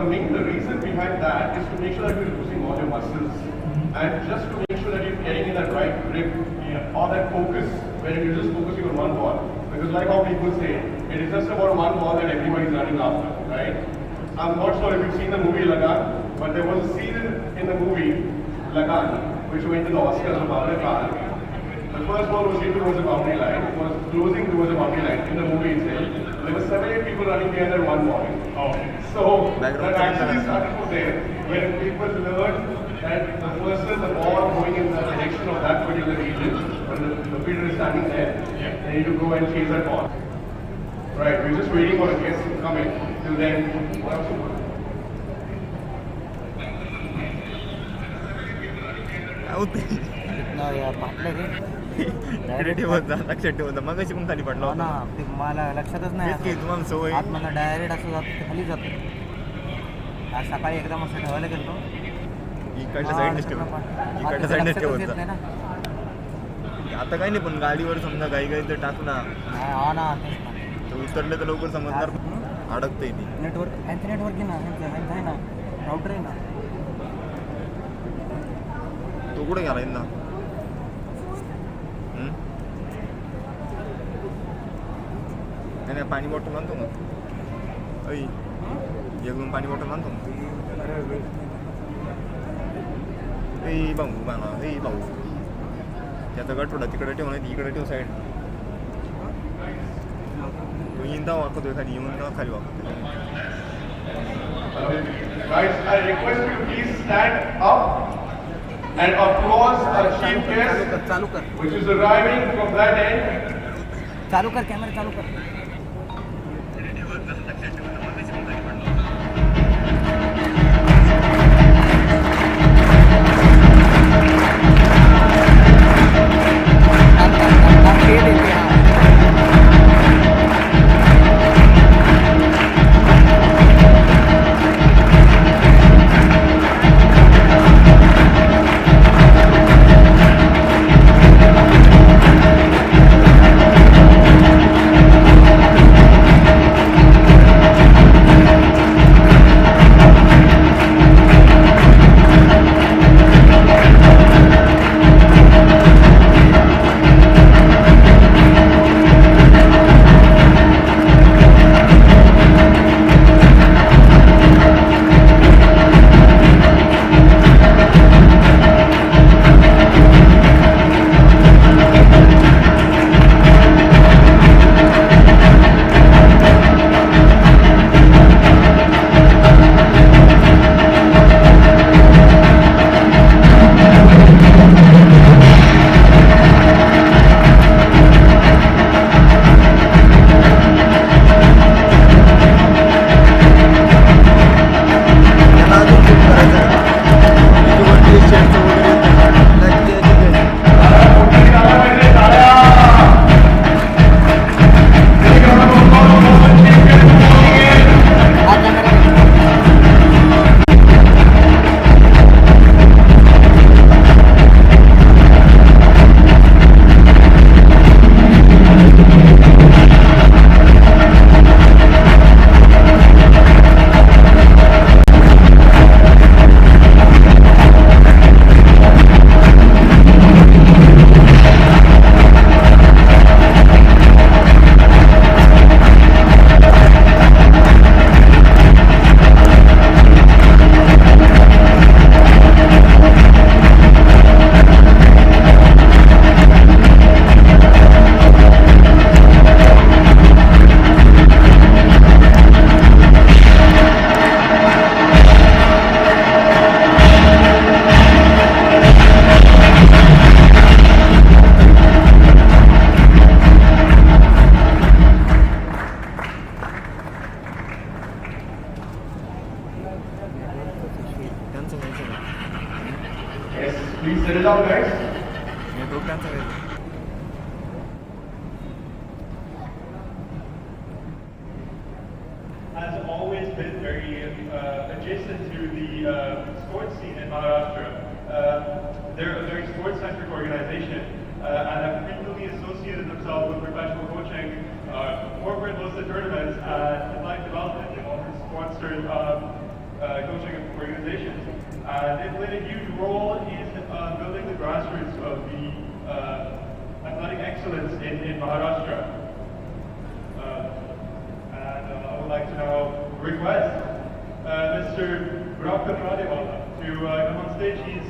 the reason behind that is to make sure that you're losing all your muscles and just to make sure that you're getting in that right grip or that focus where you're just focusing on one ball. Because like how people say, it is just about one ball that everybody's running after, right? I'm not sure if you've seen the movie Lagan, but there was a scene in the movie Lagan, which went to the Oscars of Bawane. The first ball was hit towards the boundary line. It was closing towards the boundary line in the movie itself. There were 7-8 people running behind that one ball. So that actually started from there, where people learned that the person, the ball going in the direction of that particular region, when the fielder is standing there, they need to go and chase that ball. Right, we're just waiting for a guest to come in. Till then, what else? Direct होता लक्षात ठेवता मग अशी पण खाली पडला ना ते मला लक्षातच नाही तुम्हाला सवय आत मला डायरेक्ट असं जातो खाली जातो आज सकाळी एकदम असं ठेवायला गेलो इकडच्या साईडनेच ठेवतो इकडच्या साईडनेच ठेवतो आता काही नाही पण गाडीवर समजा काही तर टाकला हा ना तर उतरले तर लवकर समजणार अडकतंय ती नेटवर्क ह्यांचं नेटवर्क आहे ना राऊटर आहे ना तो कुठे गेला ना नाही पाणी बॉटल आणतो ना ऐ एक दोन पाणी बॉटल आणतो ना ऐ भाऊ बाळा ऐ भाऊ त्याचा गठोडा तिकडे ठेव नाही इकडे ठेव साईड तो इंदा वाकतोय खाली येऊन खाली वाकतोय Guys, I request you please stand up and applause our chief guest, which is arriving from that end. चालू कर कॅमेरा चालू कर Please settle down, guys. Has always been very adjacent to the sports scene in Maharashtra. They're a very sports-centric organization and have frequently associated themselves with professional coaching, corporate hosted tournaments, and athletic development. They've often sponsored coaching organizations. They played a huge role in building the grassroots of the athletic excellence in Maharashtra. I would like to now request Mr. Brahma to come on stage. He's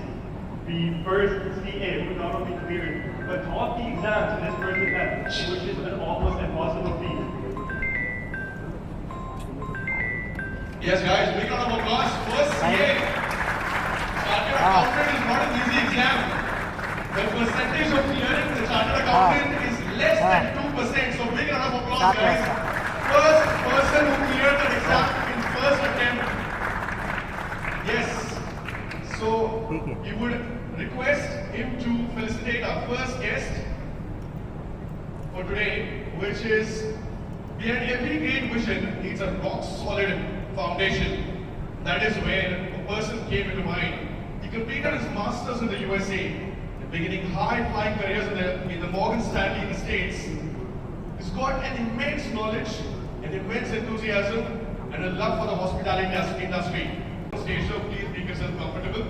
the first CA who not only cleared but taught the exams in his first attempt, which is an almost impossible feat. Yes, guys, big round of applause. First CA. Chartered accountant is not an easy exam. The percentage of clearing the chartered accountant is less than 2%. So big round of applause, guys. First person who cleared the exam in first attempt. Yes. So we would request him to felicitate our first guest for today, which is behind every great vision needs a rock solid foundation. That is where a person came into mind. He completed his masters in the USA, beginning high-flying careers in the Morgan Stanley in the States. He's got an immense knowledge, an immense enthusiasm, and a love for the hospitality industry. Stage, so please make yourself comfortable.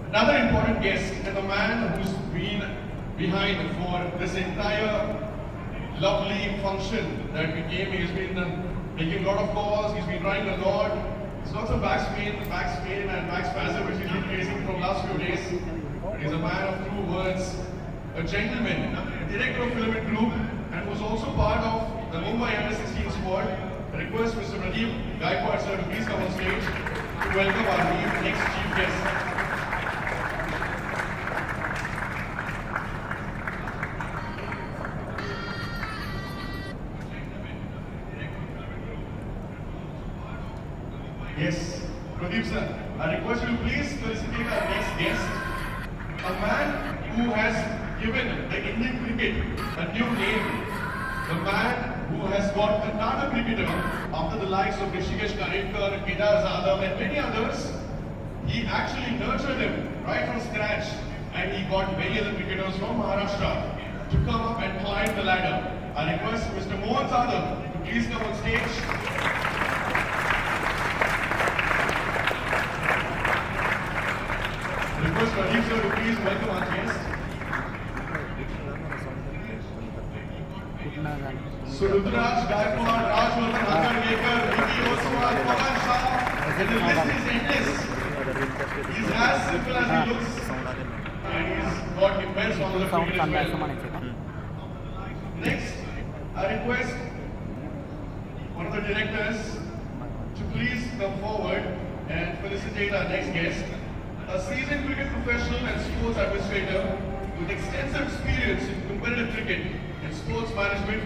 Another important guest and the man who's been behind for this entire lovely function that we came. He's been making a lot of calls, he's been trying a lot. He's got some back pain and back spasm which he's been facing from last few days. But he's a man of true words, a gentleman, a director of Filament Group, and was also part of the Mumbai Under-16 squad. I request Mr. Pradeep Gaikwad sir to please come on stage to welcome our next chief guest. Yes, Pradeep sir, I request you to please felicitate our next guest, a man who has given the Indian cricket a new name, the man who has got another cricketer after the likes of Rishikesh Karikar, Kedar Zadam and many others. He actually nurtured him right from scratch, and he got many other cricketers from Maharashtra to come up and climb the ladder. I request Mr. Mohan Zadam to please come on stage. Request Pradeep sir to please welcome our guest. So Rudraj, Gaikwad, Rajwardhan, Hangarkar, Vicky Oswal, Pawan Shah, and the list is endless. He's as simple as he looks, and he's got immense knowledge of cricket as well. Next, I request one of the directors to please come forward and felicitate our next guest. A seasoned cricket professional and sports administrator with extensive experience in competitive cricket and sports management,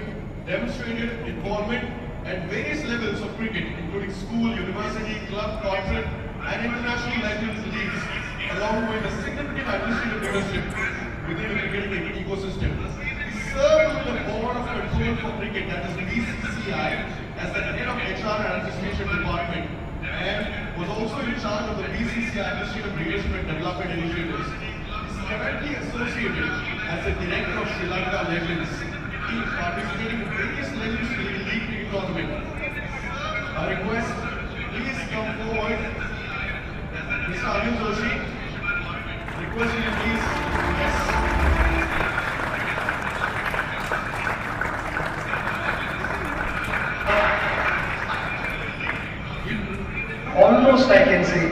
demonstrated involvement at various levels of cricket, including school, university, club, corporate, and international leagues, along with a significant administrative leadership within the cricketing ecosystem. He served with the Board of Control for Cricket, that is the BCCI, as the head of HR and Administration Department, and was also in charge of the BCCI Administrative Engagement Development Initiatives. He is currently associated as the director of Sri Lanka Legends, participating in various Legends League cricket tournament. I request, please come forward, Mr. Arjun Joshi. Requesting you please, yes. Almost I can say,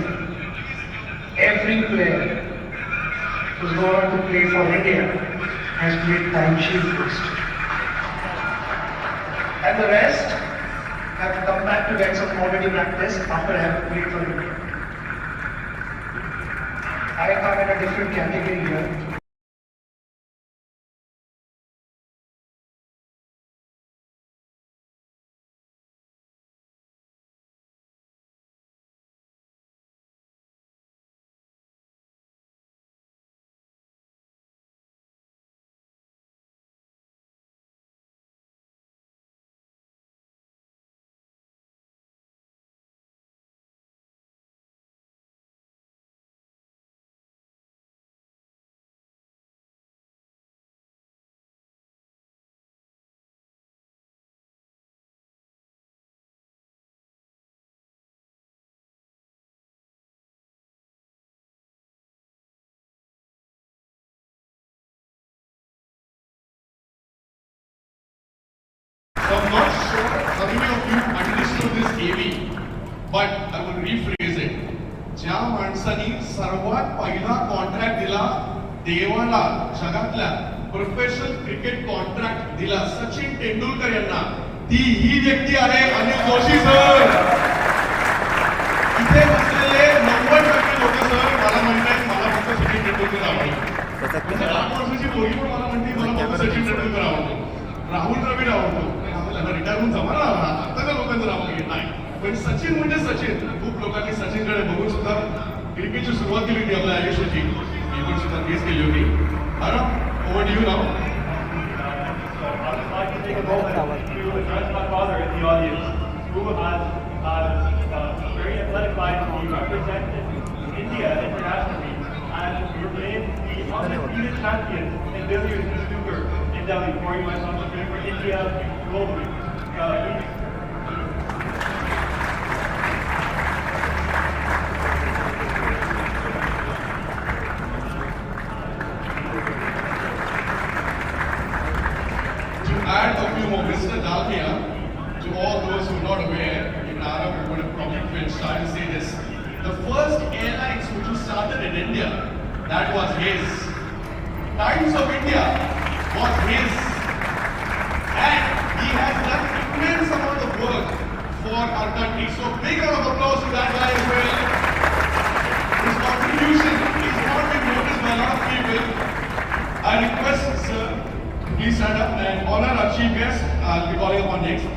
every player who's gone on to play for India has played timesheet first. And the rest have come back to get some quality practice after having played for India. I come in a different category here. I'm not sure how many of you understood this AV, but I will rephrase it. ज्या माणसाने सर्वात पहिला contract दिला देवाला जगातल्या professional cricket contract दिला सचिन तेंडुलकर यांना, ती ही व्यक्ती आहे अनिल जोशी सर. इथे बसलेले 90% लोक सर मला म्हणतात मला फक्त सचिन तेंडुलकर आवडतो. 8 वर्षाची पोरी पण मला म्हणते मला फक्त सचिन तेंडुलकर आवडतो, राहुल द्रविड आवडतो. आपल्याला रिटायर होऊन जमा आताच्या लोकांचं नाव घेत नाही, पण सचिन म्हणजे सचिन. खूप लोकांनी सचिनकडे बघून सुद्धा क्रिकेटची सुरुवात केली होती आपल्या आयुष्याची, मी पण सुद्धा फेस केली होती. अरे over to you now. I'd like to take a moment to address my father in the audience, who has a very athletic life. He represented India internationally and remained the undisputed champion in billiards and snooker in Delhi before he went on to play for India globally. Add a few more, Mr. Dalmia, to all those who are not aware, in Arab would have probably been shy to say this. The first airlines which was started in India, that was his. Times of India was his. And he has done immense amount of work for our country. So big round of applause to that guy as well. His contribution is not been noticed by a lot of people. I request, sir, please stand up and honor our chief guest. I'll be calling upon next.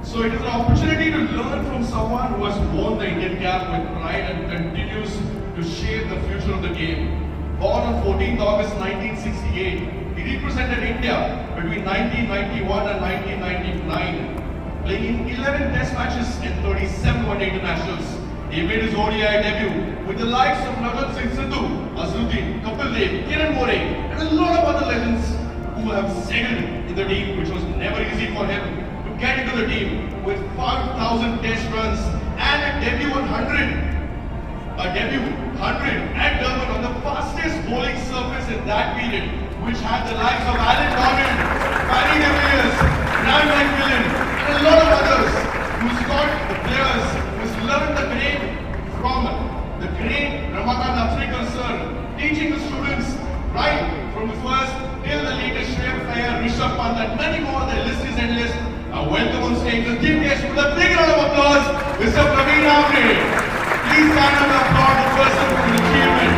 So it is an opportunity to learn from someone who has worn the Indian cap with pride and continues to shape the future of the game. Born on 14th August 1968, he represented India between 1991 and 1999, playing 11 test matches and 37 one-day internationals. He made his ODI debut with the likes of Nagan Singh Sidhu, Azharuddin, Kapil Dev, Kiran More, and a lot of other legends who have settled in the team, which was never easy for him to get into the team with 5,000 test runs and a debut 100 at Durban on the fastest bowling surface in that period, which had the likes of Alan Norman, Barry de Villiers, Graham McMillan, and a lot of others who scored the players who learned the game from the great Ramakant Atsrikar sir, teaching the students right from the first till the latest Shreyas Iyer, Rishabh Pant, and many more. The list is endless. I welcome on stage the chief guest with a big round of applause, Mr. Praveen Amre. Please stand up and applaud the person for his achievement.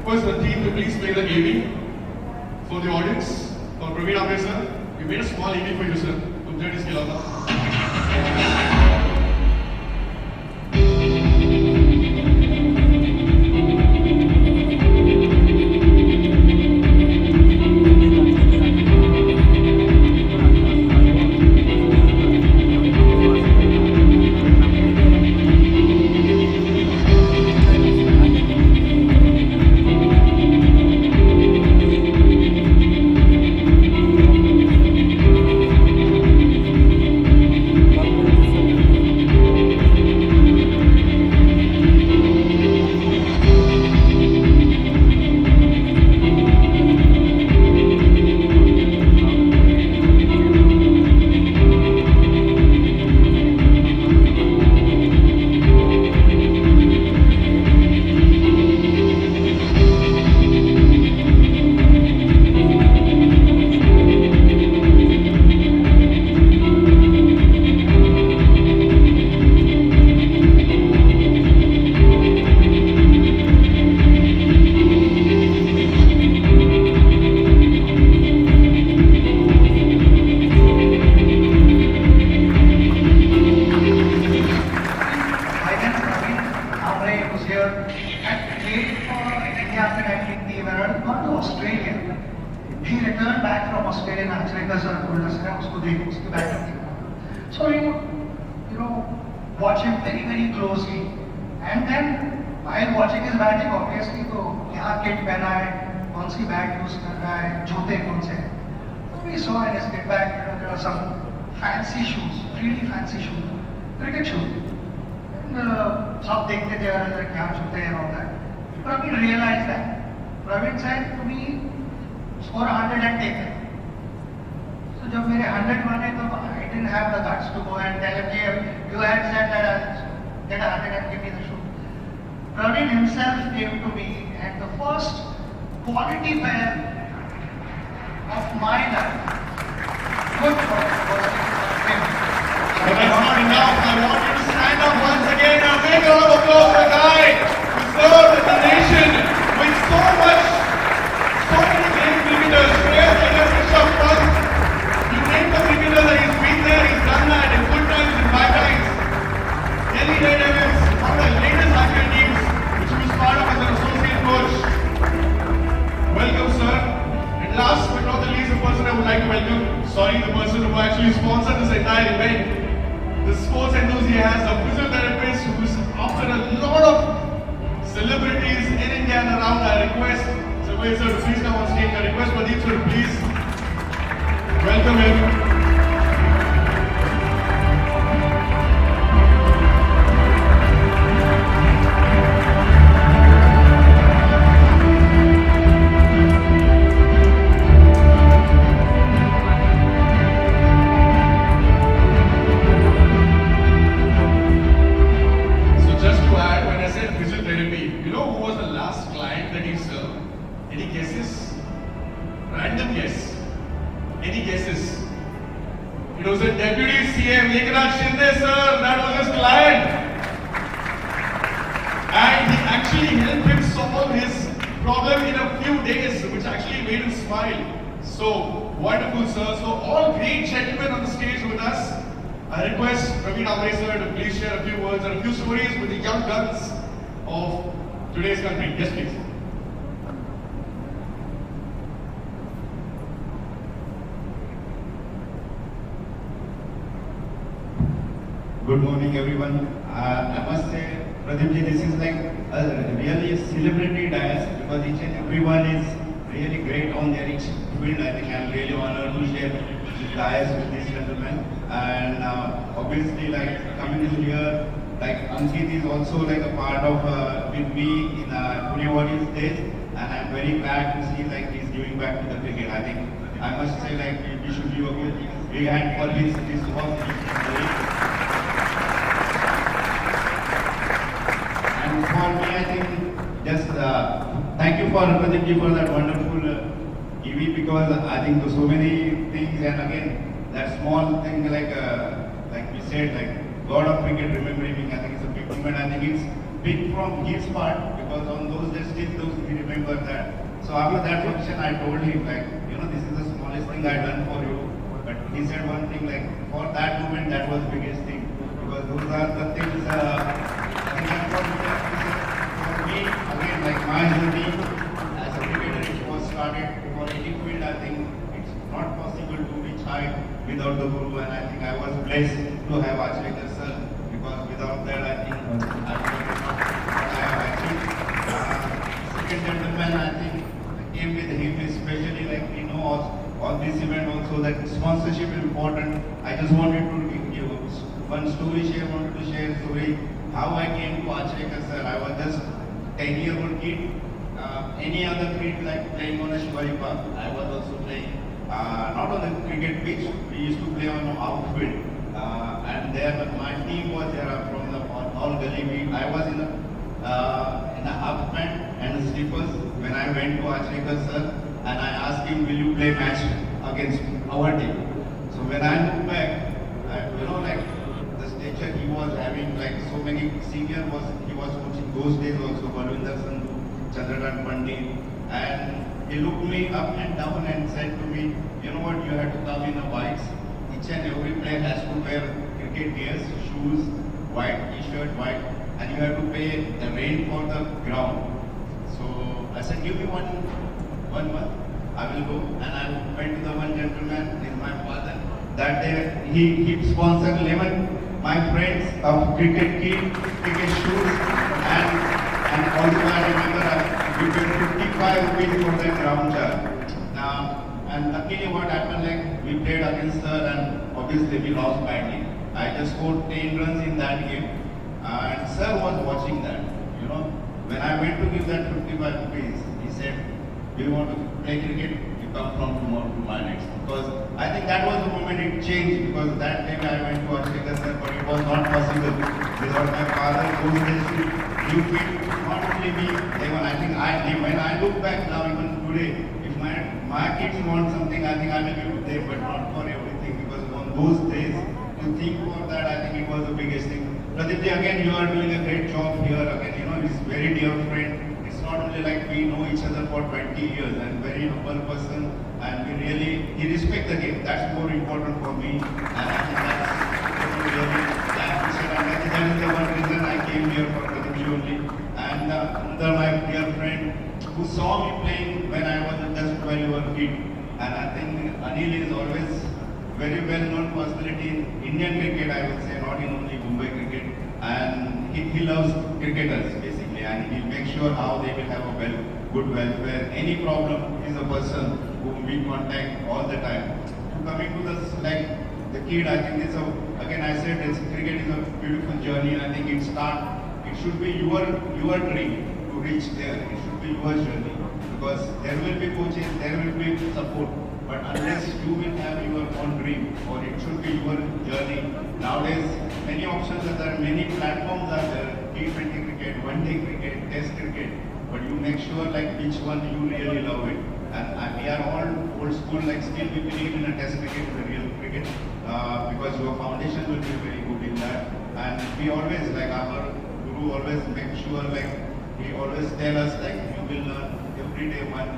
Request the team to please play the AV for the audience. For Praveen Amre sir, we made a small AV for you sir. तुमच्या disc केला होता. Boulders है उसको देखो उसकी batting देखो. So you know watch him very very closely, and then while watching his batting obviously तो क्या kit पहना है, कौन सी बैट यूज कर रहा है, जूते कौन से हैं. So we saw in his kit bag there are some fancy shoes, really fancy shoes, cricket shoes. सब देखते थे अंदर क्या जूते हैं all that. Praveen realized that. Praveen said to me, score 100 and take it. So जब मेरे 100 बने तो I didn't have the guts to go and tell him, you had said that I'll get 100 and give me the shoe. Praveen himself came to me, and the first quality pair of my life, good for him, was him. But that's not enough. I want you to stand up once again and make a round of applause for the guy who served the nation with so many great cricketers. Players like Rishabh Pant. You name the cricketer that he's been there, he's done that in good times and bad times. Delhi Daredevils, one of the latest Ankit teams, which he was part of as an associate coach. Welcome, sir. And last but not the least, the person I would like to welcome, the person who actually sponsored this entire event, the sports enthusiast, a physiotherapist who's after a lot of celebrities in India and around. I request Survey sir to please come on stage. I request Pradeep sir to please welcome him. Today's country. Yes, please. Good morning, everyone. I must say, Pradeep ji, this is like a really celebrity dais because each and everyone is really great on their each field. I think I'm really honored to share this dais with this gentleman. And obviously, like coming in here, like Ankit is also like a part of with me in Pune days, and I'm very glad to see like he's giving back to the cricket. I think I must say like we should give a big hand for this work he's doing. And for me, I think just thank you for Pradeep ji for that wonderful EV, because I think so many things, and again that small thing like we said, like God of cricket remembering me, I think it's a big moment. I think it's big from his part because on those days still he remembered that. So after that function I told him like, this is the smallest thing I done for you. But he said one thing like, for that moment that was the biggest thing, because those are the things I think for me again, like my journey as a cricketer, it was started for any field. I think it's not possible to reach high without the guru, and I think I was blessed to have Achrekar sir, because without that I think I would not what I have achieved. Second gentleman, I think I came with him, especially like we know all this event also that sponsorship is important. I just wanted to give one story, wanted to share a story how I came to Achrekar sir. I was just 10-year-old kid. Any other kid like playing on a Shivaji Park, I was also playing. Not on the cricket pitch, we used to play on the outfield. And there my team was there from the all gully. I was in the half pant and slippers when I went to Achrekar sir, and I asked him, will you play match against our team? So when I moved back, like the stature he was having, like so many senior he was coaching those days also, Balwinder Sandhu, Chandrakant Pandit, and he looked me up and down and said to me, you know what, you have to come in the whites. Each and every player has to wear cricket gears, shoes, white t-shirt, white, and you have to pay the rent for the ground. So I said, give me one month. I will go. And I went to the one gentleman, he's my father. That day he sponsored 11 my friends of cricket kit, cricket shoes, and also I remember we paid 55 rupees for that ground charge. And luckily what happened, like we played against her and obviously we lost badly. I just scored 10 runs in that game. And sir was watching that, you know. When I went to give that 55 rupees, he said, do you want to play cricket? You come from tomorrow to my next. Because I think that was the moment it changed, because that time I went to Australia, sir, but it was not possible without my father. Those days you feel not only me, even I think when I look back now, even today, if my kids want something, I think I will give to them, but not for everything, because on those days, to think for that, I think it was the biggest thing. Pradipji, again, you are doing a great job here. Again, you know, he's very dear friend. It's not only like we know each other for 20 years and very humble person, and he respects the game. That's more important for me, and I think that's really appreciated. And I think that is the one reason I came here for Pradipji only. And another my dear friend who saw me playing when I was just 12-year kid, and I think Anil is always very well-known personality in Indian cricket, I would say, not in only Mumbai cricket. And he loves cricketers, basically, and he'll make sure how they will have a good welfare. Any problem, he's a person whom we contact all the time. So coming to this, like the kid, I think it's again I said, cricket is a beautiful journey, and I think it should be your dream to reach there. It should be your journey, because there will be coaches, there will be support. But unless you will have your own dream, or it should be your journey. Nowadays, many options are there, many platforms are there, T20 cricket, one-day cricket, test cricket. But you make sure like which one you really love it. And we are all old school, like still we believe in a test cricket, the real cricket, because your foundation will be very good in that. And we always, like our guru always make sure, like he always tell us, like you will learn every day one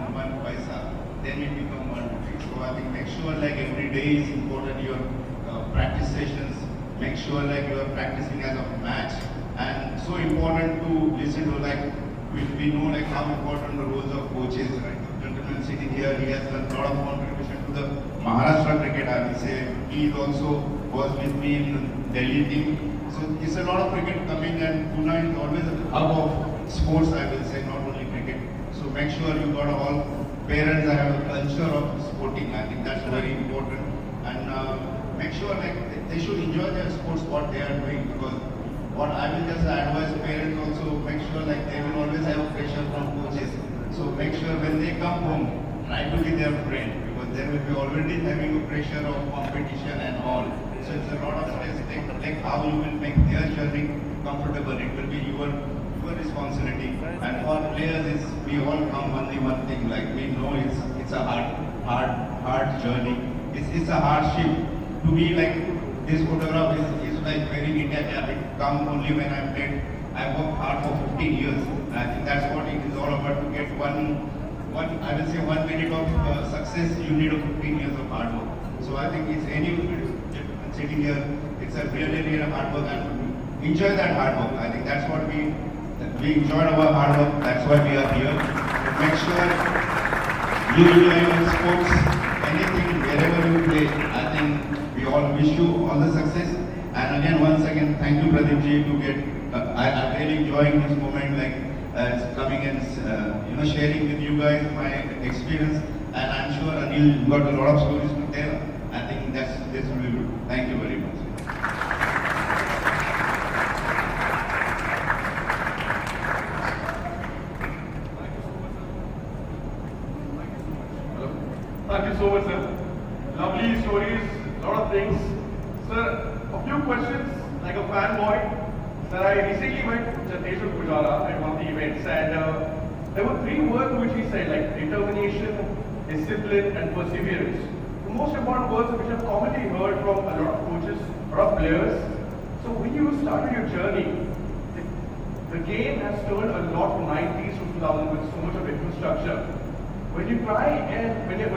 paisa, then it become 1 rupee. So I think make sure like every day is important, your practice sessions, make sure like you are practicing as a match. And so important to listen to, like we know like how important the roles of coaches, right? The gentleman sitting here, he has done a lot of contribution to the Maharashtra cricket, I will say. He also was with me in the Delhi team. So it's a lot of cricket coming, and Pune is always a hub of sports, I will say, not only cricket. So make sure you got all parents have a culture of sporting. I think that's very important. And make sure like they should enjoy their sports, what they are doing, because what I will just advise parents also, make sure like they will always have pressure from coaches. So make sure when they come home, try to be their friend, because they will be already having a pressure of competition and all. So it's a lot of stress. Like how you will make their journey comfortable. It will be your responsibility. And for players, is we all come only one thing. Like we know it's a hard journey. It's a hardship. To me, like this photograph is like very India habit. Come only when I played. I worked hard for 15 years. And I think that's what it is all about. To get I will say 1 minute of success, you need 15 years of hard work. So I think it's any sitting here, it's a really hard work, and enjoy that hard work. I think that's what we enjoyed our hard work. That's why we are here. But make sure you enjoy your sports, anything, wherever you play. I think we all wish you all the success. And again, once again, thank you, Pradipji, to get. I'm really enjoying this moment, like coming and sharing with you guys my experience. And I'm sure Anil got a lot of stories to tell. I think this will be good. Thank you very much. Thank you so much, sir. Lovely stories, a lot of things. Sir, a few questions, like a fanboy. Sir, I recently went to Chandeshwar Pujara at one of the events, and there were 3 words which he said, like determination, discipline, and perseverance. The most important words which I've commonly heard from a lot of coaches, a lot of players. So when you started your journey, the game has turned a lot from 90s to 2000 with so much of infrastructure. When you try and when the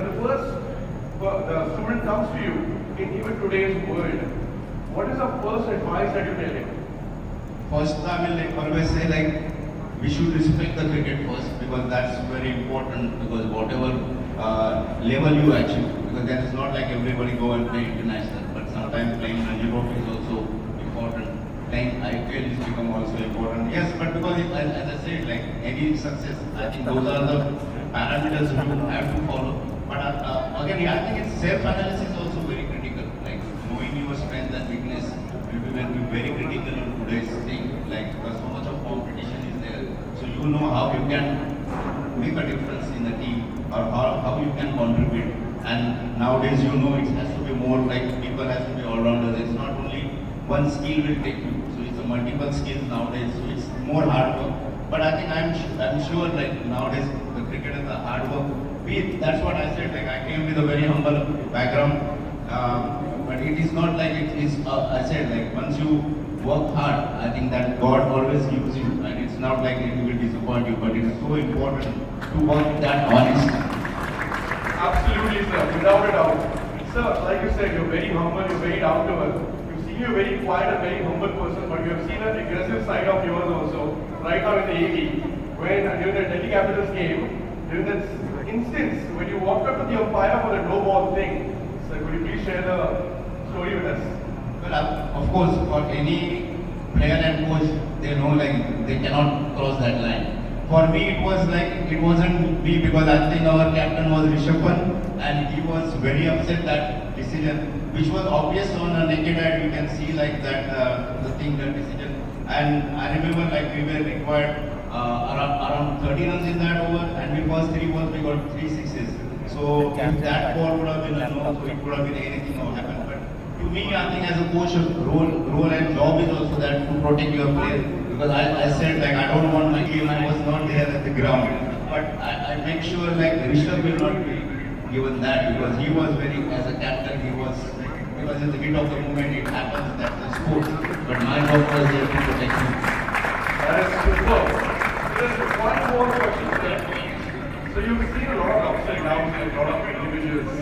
student comes to you in even today's world, what is the first advice that you tell him? First, I will always say like we should respect the cricket first, because that's very important. Because whatever level you achieve. Because that is not like everybody go and play international, but sometimes playing Ranji Trophy is also important. Playing IPL has become also important. Yes, but because as I said, like any success, I think those are the parameters you have to follow. But again, I think it's self-analysis is also very critical. Like knowing your strength and weakness will be very critical in today's thing. Like because so much of competition is there, so you know how you can make a difference in the team or how you can contribute. And nowadays, you know, it has to be more like people has to be all-rounders. It's not only one skill will take you. So it's a multiple skills nowadays. So it's more hard work. But I think I'm sure like nowadays the cricket is the hard work. That's what I said. Like I came with a very humble background, but it is not like it is. I said like once you work hard, I think that God always gives you, and it's not like it will disappoint you. But it's so important to work that honest. Absolutely, sir, without a doubt. Sir, like you said, you're very humble, you're very down to earth. You've seen you a very quiet, a very humble person, but you have seen an aggressive side of yours also. Right now in the AV, when during the Delhi Capitals game, during that instance when you walked up to the umpire for the no ball thing, sir, could you please share the story with us? Well, of course, for any player and coach, they know like they cannot cross that line. For me, it was like, it wasn't me because I think our captain was Rishabh Pant and he was very upset that decision, which was obvious on a naked eye. You can see like that, the decision. And I remember like we were required around 30 runs in that over, and we first 3 balls, we got 3 sixes. So if that ball would have been a no, so it would have been anything or happened. But to me, I think as a coach, role and job is also that to protect your player. Because I said like I don't want my game, I was not there at the ground. But I make sure like Rishabh will not be given that because he was very, as a captain, he was, because in the heat of the moment it happens, that's the sport. But my job was there to protect him. That is superb. Just one more question, sir. So you've seen a lot of ups and downs and a lot of individuals.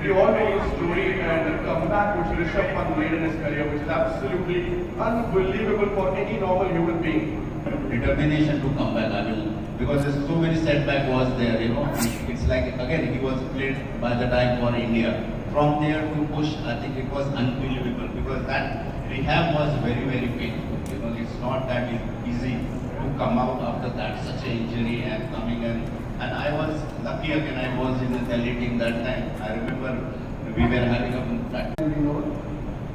We all know the story and the comeback which Rishabh Pant made in his career, which is absolutely unbelievable for any normal human being. Determination to come back, I will, because there's so many setback was there, you know. It's like, again, he was played by the time for India. From there to push, I think it was unbelievable because that rehab was very, very painful. You know, it's not that easy to come out after that, such an injury and coming in. And I was lucky again, I was in the Delhi team that time. I remember we were having a practice.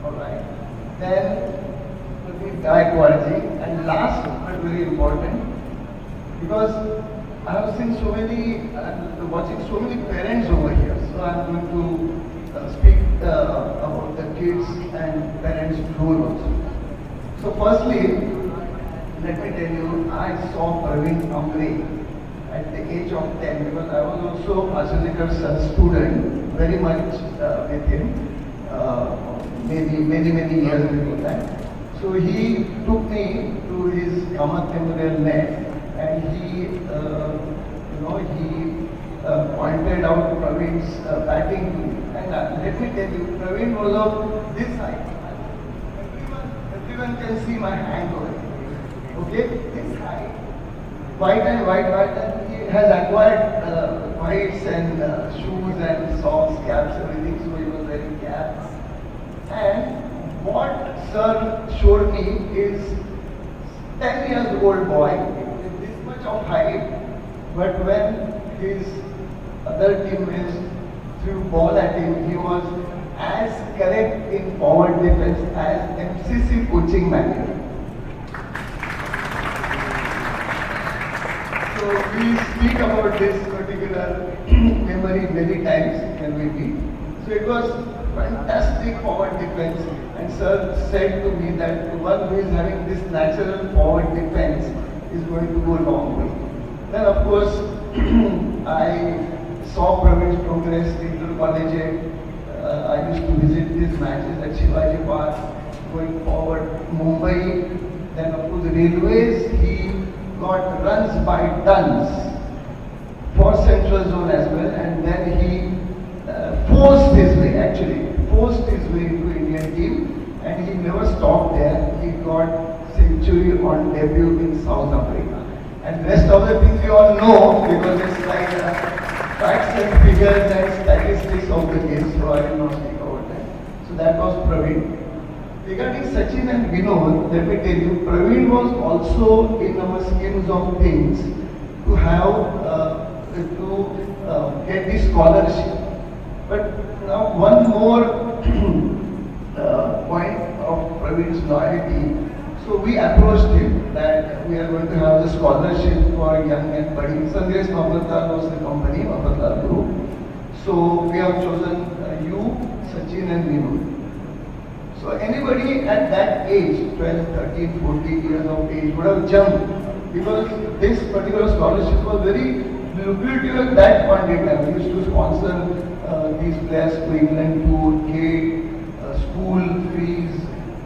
Alright. Then Gaikwad ji, and last but very important, because I have seen so many, watching so many parents over here. So I'm going to speak about the kids and parents' role also. So firstly, let me tell you, I saw Praveen Amre at the age of 10 because I was also Ashikar's student, very much with him, maybe many years before that. So he took me to his Kamat Memorial net and he pointed out Praveen's batting to me. And let me tell you, Praveen was of this height. Everyone can see my hand over here. Okay, this height. White and he has acquired whites and shoes and socks, caps, everything, so he was wearing caps. And what sir showed me is 10 years old boy with this much of height, but when his other teammates threw ball at him, he was as correct in forward defense as MCC coaching manual. So we speak about this particular memory many times when we meet. So it was fantastic forward defense, and sir said to me that the one who is having this natural forward defense is going to go a long way. Then of course I saw Praveen's progress in college. I used to visit these matches at Shivaji Park, going forward Mumbai. Then of course railways, he got runs by tons for Central Zone as well, and then he forced his way into Indian team, and he never stopped there. He got century on debut in South Africa, and rest of the things you all know because it's like facts and figures and statistics of the game, so I will not speak about that. So that was Praveen. Regarding Sachin and Vinod, let me tell you, Praveen was also in our schemes of things to have get the scholarship. But now one more point of Praveen's loyalty. So we approached him that we are going to have the scholarship for young and budding. Sandesh Mahapatlal was the company, Mahapatlal Group. So we have chosen you, Sachin and Vinod. So anybody at that age, 12, 13, 14 years of age would have jumped because this particular scholarship was very lucrative at that point in time. We used to sponsor these players to England tour, gate, school fees,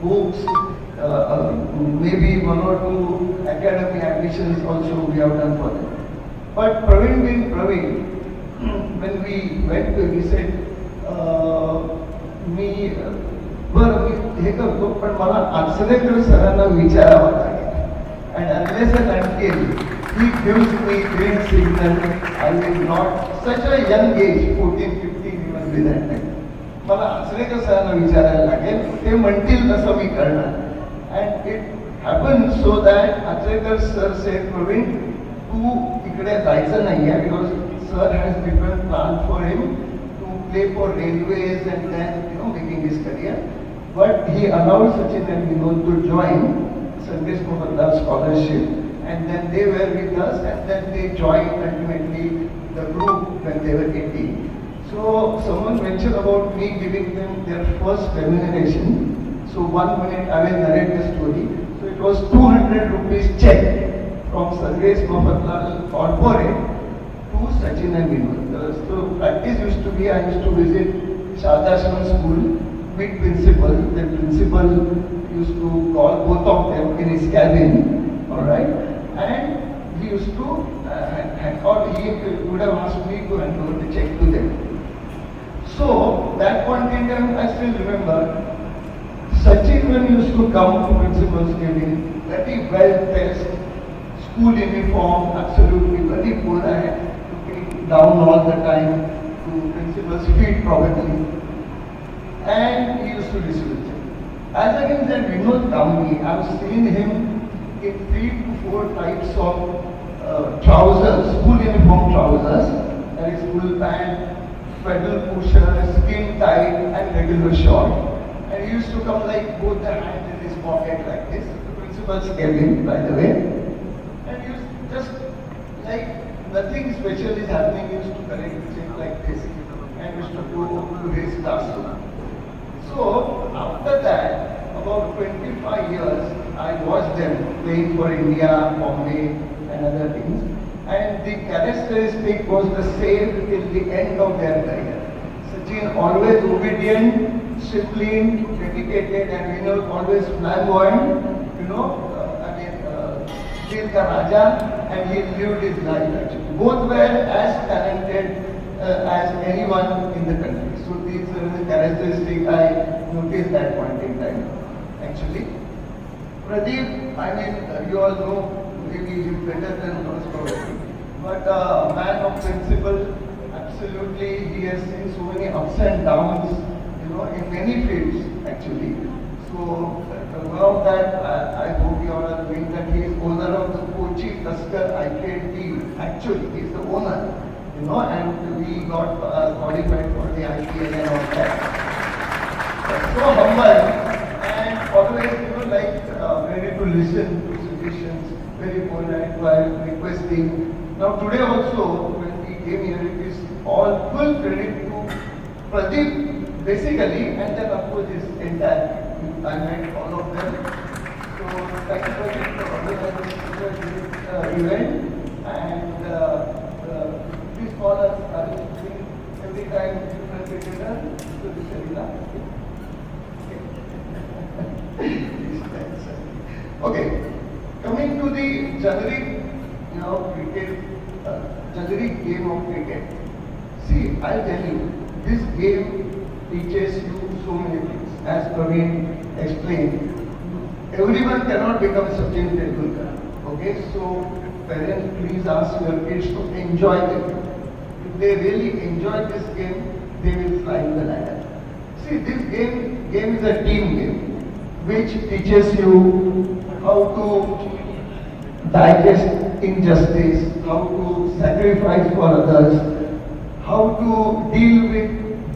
books, maybe one or two academy admissions also we have done for them. But Praveen being Praveen, when we went to, he said, बरं मी हे करतो पण मला आचरेकर सरांना विचारावं लागेल and unless and until he gives me green signal I will not such a young age 14, 15 even with that time मला आचरेकर सरांना विचारायला लागेल ते म्हणतील तसं मी करणार and it happened so that Achrekar sir said Praveen तू इकडे जायचं नाहीये because sir has different plans for him to play for railways and then making his career. But he allowed Sachin and Vinod to join Sandesh Mahapatlal scholarship and then they were with us and then they joined ultimately the group when they were 18. So someone mentioned about me giving them their first remuneration. So 1 minute I will narrate the story. So it was 200 rupees check from Sandesh Mahapatlal corporate to Sachin and Vinod. So practice used to be I used to visit Shardashram school, meet principal. The principal used to call both of them in his cabin, alright? And he used to, or he would have asked me to hand over the check to them. So, that point in time, I still remember, Sachin when he used to come to principal's cabin, very well dressed, school uniform, absolutely very poor, looking down all the time, to principal's feet probably, and he used to receive the check. As against that Vinod Kamli, I have seen him in 3 to 4 types of trousers, school uniform trousers, that is full pant, pedal pusher, skin tight and regular short. And he used to come like both the hands in his pocket like this, the principal's cabin by the way, and he used to just like nothing special is happening, he used to collect the check like this and used to go to his classroom. So after that, about 25 years, I watched them playing for India, Bombay and other things. And the characteristic was the same till the end of their career. Sachin always obedient, disciplined, dedicated and always flamboyant, Dil ka Raja, and he lived his life actually. Both were as talented as anyone in the country. So these are the characteristics I noticed that point in time actually. Pradeep, I mean you all know maybe him better than us probably, but man of principle, absolutely he has seen so many ups and downs, in many fields actually. So one of that I hope you all are knowing that he is owner of the Kochi Tusker IPL team. Actually he is the owner. And we got qualified for the IPL and all that. So humble and always, ready to listen to suggestions, very polite while requesting. Now today also, when we came here, it is all full credit to Pradeep basically, and then of course his entire team. I met all of them. So thank you Pradeep for organizing this event and please call us every time different cricketer to this arena. Okay, coming to the generic, cricket, generic game of cricket. See, I'll tell you, this game teaches you so many things. As Praveen explained, everyone cannot become Sachin Tendulkar. Okay, so parents, please ask your kids to enjoy the game. If they really enjoy this game, they will climb the ladder. See, this game is a team game, which teaches you how to digest injustice, how to sacrifice for others, how to deal with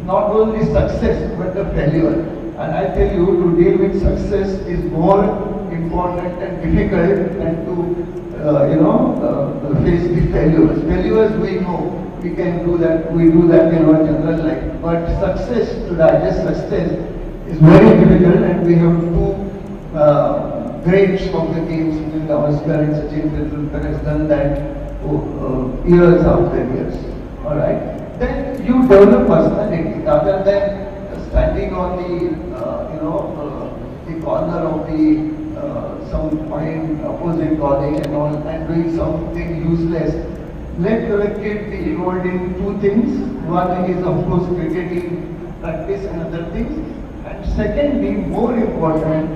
not only success but the failure. And I tell you, to deal with success is more important and difficult than to face the failures. Failures we know, we can do that, we do that in our general life. But success, to digest success, is very difficult, and we have two greats of the games. Gavaskar and Sachin Tendulkar has done that years after years. Alright? Then you develop personality rather than standing on the the corner of the some fine opposite college and all and doing something useless. Let your kid be involved in two things. One is of course cricketing practice and other things. And secondly, more important,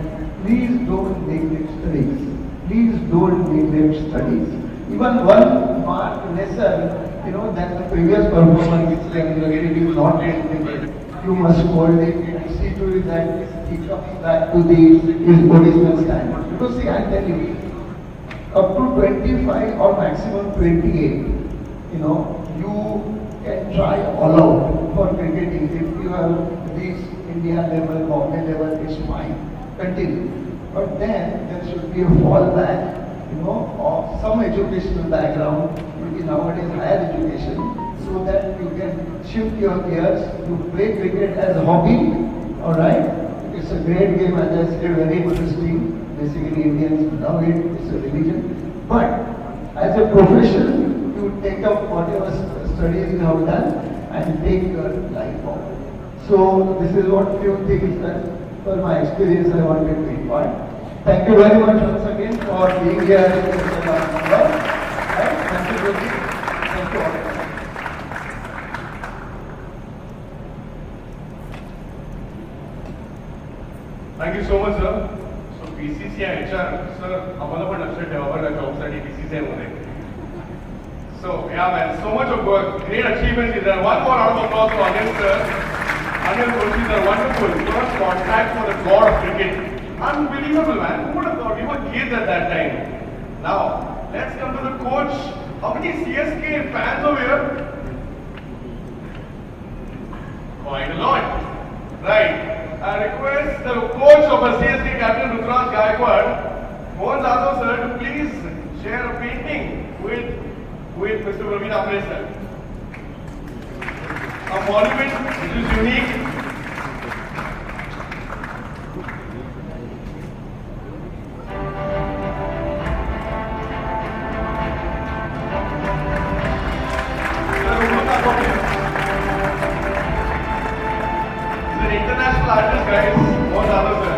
please don't neglect studies. Please don't neglect studies. Even one mark lesser, than the previous performer which it is not taken. You must hold it and see to it that he comes back to his original standard. Because see, I tell you, up to 25 or maximum 28, you can try all out for cricketing. If you have reached India level, Bombay level, it's fine. Continue. But then there should be a fallback, of some educational background, maybe nowadays higher education, so that you can shift your gears to play cricket as a hobby. Alright? It's a great game, as I said, very interesting. Basically Indians love it, it's a religion. But as a profession, you take up whatever studies you have done and take your life forward. So this is what few things that for my experience I wanted to impart. Thank you very much once again for being here in the number. Thank you, Jyoti. Thank you all. Thank you so much, sir. So BCCI HR, sir, आम्हाला पण लक्षात ठेवावं लागेल जॉबसाठी BCCI मध्ये. So yeah, man, so much of work, great achievements is there. One more round of applause for Anil, sir. Anil Joshi, sir, wonderful. First contact for the god of cricket. Unbelievable, man. Who would have thought? We were kids at that time. Now, let's come to the coach. How many CSK fans over here? Quite a lot. Right. I request the coach of a CSK captain, Rutraj Gaikwad, Mohan Jadhav, sir, to please share a painting with Mr. Praveen Amre, sir. A monument which is unique. Artist, guys, Mohan Jadhav, sir.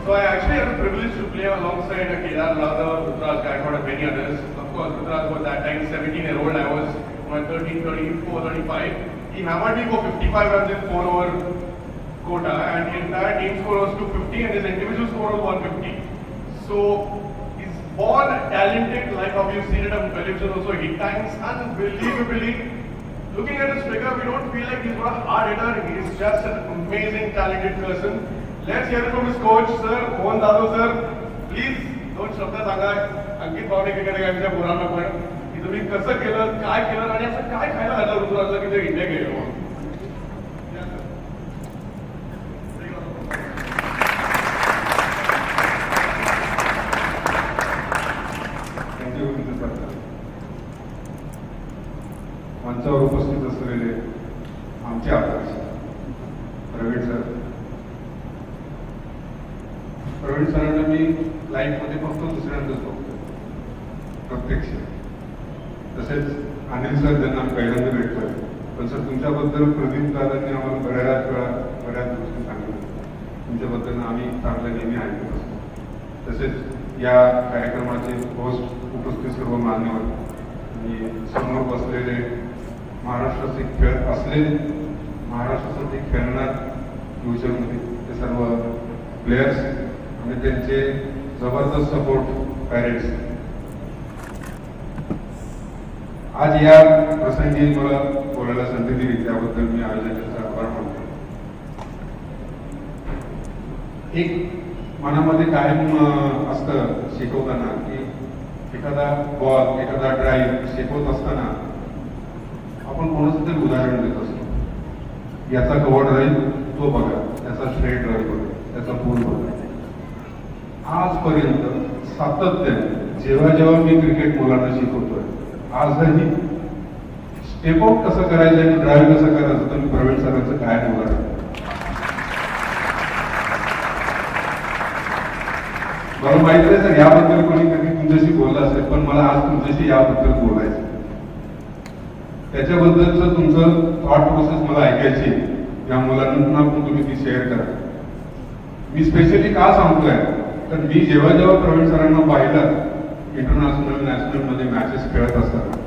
So I actually had the privilege to play alongside Kedar Ladha, Rutraj Gaikwad and many others. Of course, Rutraj was that time 17-year-old. I was 13, 34, 35. He hammered me for 55 runs in 4 over quota, and the entire team score was 250 and his individual score was 150. So he's born talented, like how you've seen it on television also. He tanks unbelievably. Looking at his figure, we don't feel like he's got a hard hitter. He's just an amazing, talented person. Let's hear it from his coach, sir, Mohan Jadhav, sir. Please, don't शब्द सांगा. अंकित Bawane cricket अकॅडमीच्या पोरांना पण की तुम्ही कसं केलं, काय केलं आणि असं काय खायला घातलं ऋतुराजला की ते इंडिया गेलो. Thank you sir. मंचावर उपस्थित असलेले आमचे आदर्श प्रवीण सर. प्रवीण सरांना मी लाईफमध्ये फक्त दुसऱ्यांदाच बघतो प्रत्यक्ष. तसेच अनिल सर ज्यांना आम्ही पहिल्यांदा भेटतोय. पण सर तुमच्याबद्दल प्रदीप दादांनी आम्हाला बऱ्याच गोष्टी सांगितल्या. तुमच्याबद्दल आम्ही चांगलं नेहमी ऐकत असतो. तसेच या कार्यक्रमाचे होस्ट उपस्थित सर्व मान्यवर आणि समोर बसलेले महाराष्ट्रासाठी खेळणार फ्युचरमध्ये ते सर्व प्लेयर्स आणि त्यांचे जबरदस्त सपोर्ट पॅरेंट्स. आज या प्रसंगी मला बोलायला संधी दिली त्याबद्दल मी आयोजकांचा आभार मानतो. एक मनामध्ये कायम असतं शिकवताना की एखादा बॉल एखादा ड्राईव्ह शिकवत असताना आपण कोणाचं तरी उदाहरण देत असतो. याचा कव्हर ड्राईव्ह तो बघा, त्याचा स्ट्रेट ड्राईव्ह बघा, त्याचा पूल बघा. आजपर्यंत सातत्याने जेव्हा मी क्रिकेट मुलांना शिकवतोय आजही स्टेप आउट कसं करायचं आणि ड्राईव्ह कसं करायचं तर मी प्रवीण सरांचं काय उदाहरण. मला माहित नाही सर याबद्दल कोणी कधी तुमच्याशी बोललं असेल, पण मला आज तुमच्याशी याबद्दल बोलायचं. त्याच्याबद्दलचं तुमचं थॉट प्रोसेस मला ऐकायची. या मुलांना पण तुम्ही ती शेअर करा. मी स्पेशली का सांगतोय तर मी जेव्हा प्रवीण सरांना पाहिलं इंटरनॅशनल नॅशनल मध्ये मॅचेस खेळत असताना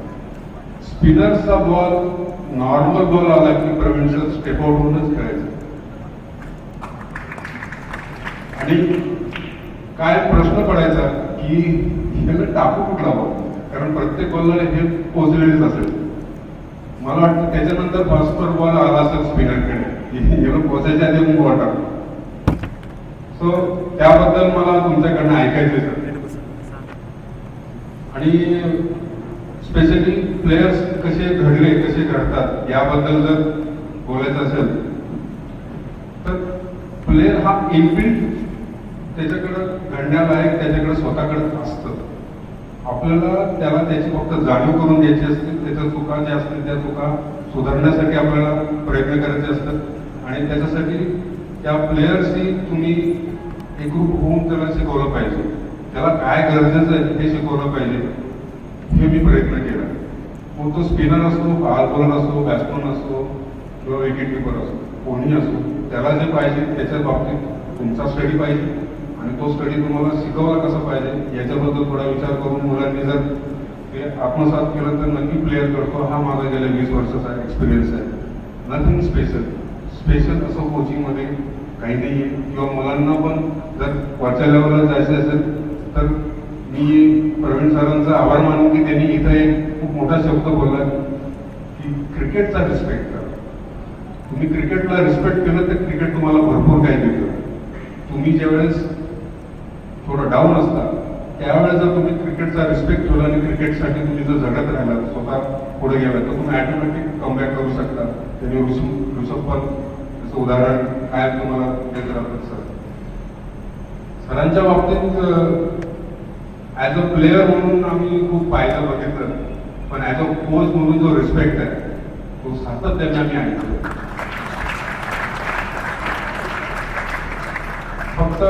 स्पिनरचा बॉल नॉर्मल बॉल आला की प्रवीण सर स्टेप आउट होऊनच खेळायचं. आणि काय प्रश्न पडायचा की ह्याला टाकू कुठला बॉल, कारण प्रत्येक बॉलला हे पोचलेलेच असेल. मला वाटतं त्याच्यानंतर फर्स्ट बॉल आला असेल स्पिनरकडे एवढं पोचायच्या आधी मी बॉल टाकतो. सो त्याबद्दल मला तुमच्याकडनं ऐकायचं सर. आणि स्पेशली प्लेयर्स कसे घडले कसे घडतात याबद्दल जर बोलायचं असेल तर प्लेयर हा इनबिल्ट त्याच्याकडं घडण्यालायक त्याच्याकडे स्वतःकडे असतं. आपल्याला त्याला त्याची फक्त जाणीव करून द्यायची असते. त्याच्या चुका ज्या असतील त्या चुका सुधारण्यासाठी आपल्याला प्रयत्न करायचे असतात आणि त्याच्यासाठी त्या प्लेयर्सनी तुम्ही एकरूप होऊन त्याला शिकवलं पाहिजे. त्याला काय गरजेचं आहे हे शिकवलं पाहिजे. हे मी प्रयत्न केला. मग तो स्पिनर असतो, फास्ट बॉलर असतो, बॅट्समन असतो किंवा विकेट किपर असतो, कोणी असो, त्याला जे पाहिजे त्याच्या बाबतीत तुमचा स्टडी पाहिजे आणि तो स्टडी तुम्हाला शिकवला कसा पाहिजे याच्याबद्दल थोडा विचार करून मुलांनी जर ते आत्मसात केलं तर नक्की प्लेयर करतो. हा माझा गेल्या 20 वर्षाचा एक्सपिरियन्स आहे. नथिंग स्पेशल असं कोचिंगमध्ये काही नाही आहे. किंवा मुलांना पण जर वरच्या लेवलला जायचं असेल तर मी प्रवीण सरांचा आभार मानून की त्यांनी इथं एक खूप मोठा शब्द बोलला की क्रिकेटचा रिस्पेक्ट करा. तुम्ही क्रिकेटला रिस्पेक्ट केलं तर क्रिकेट तुम्हाला भरपूर काही देतं. तुम्ही ज्यावेळेस थोडं डाऊन असता त्यावेळेस जर तुम्ही क्रिकेटचा रिस्पेक्ट ठेवला आणि क्रिकेटसाठी तुम्ही जर झगडत राहिला स्वतः पुढे गेला तर तुम्ही ॲटोमॅटिक कमबॅक करू शकता. त्यांनी ऋषभ पण त्याचं उदाहरण काय तुम्हाला देत राहतात सर. सरांच्या बाबतीत ॲज अ प्लेयर म्हणून आम्ही खूप पाहिलं बघितलं, पण ॲज अ कोच म्हणून जो रिस्पेक्ट आहे तो सातत्याने आम्ही ऐकतो. फक्त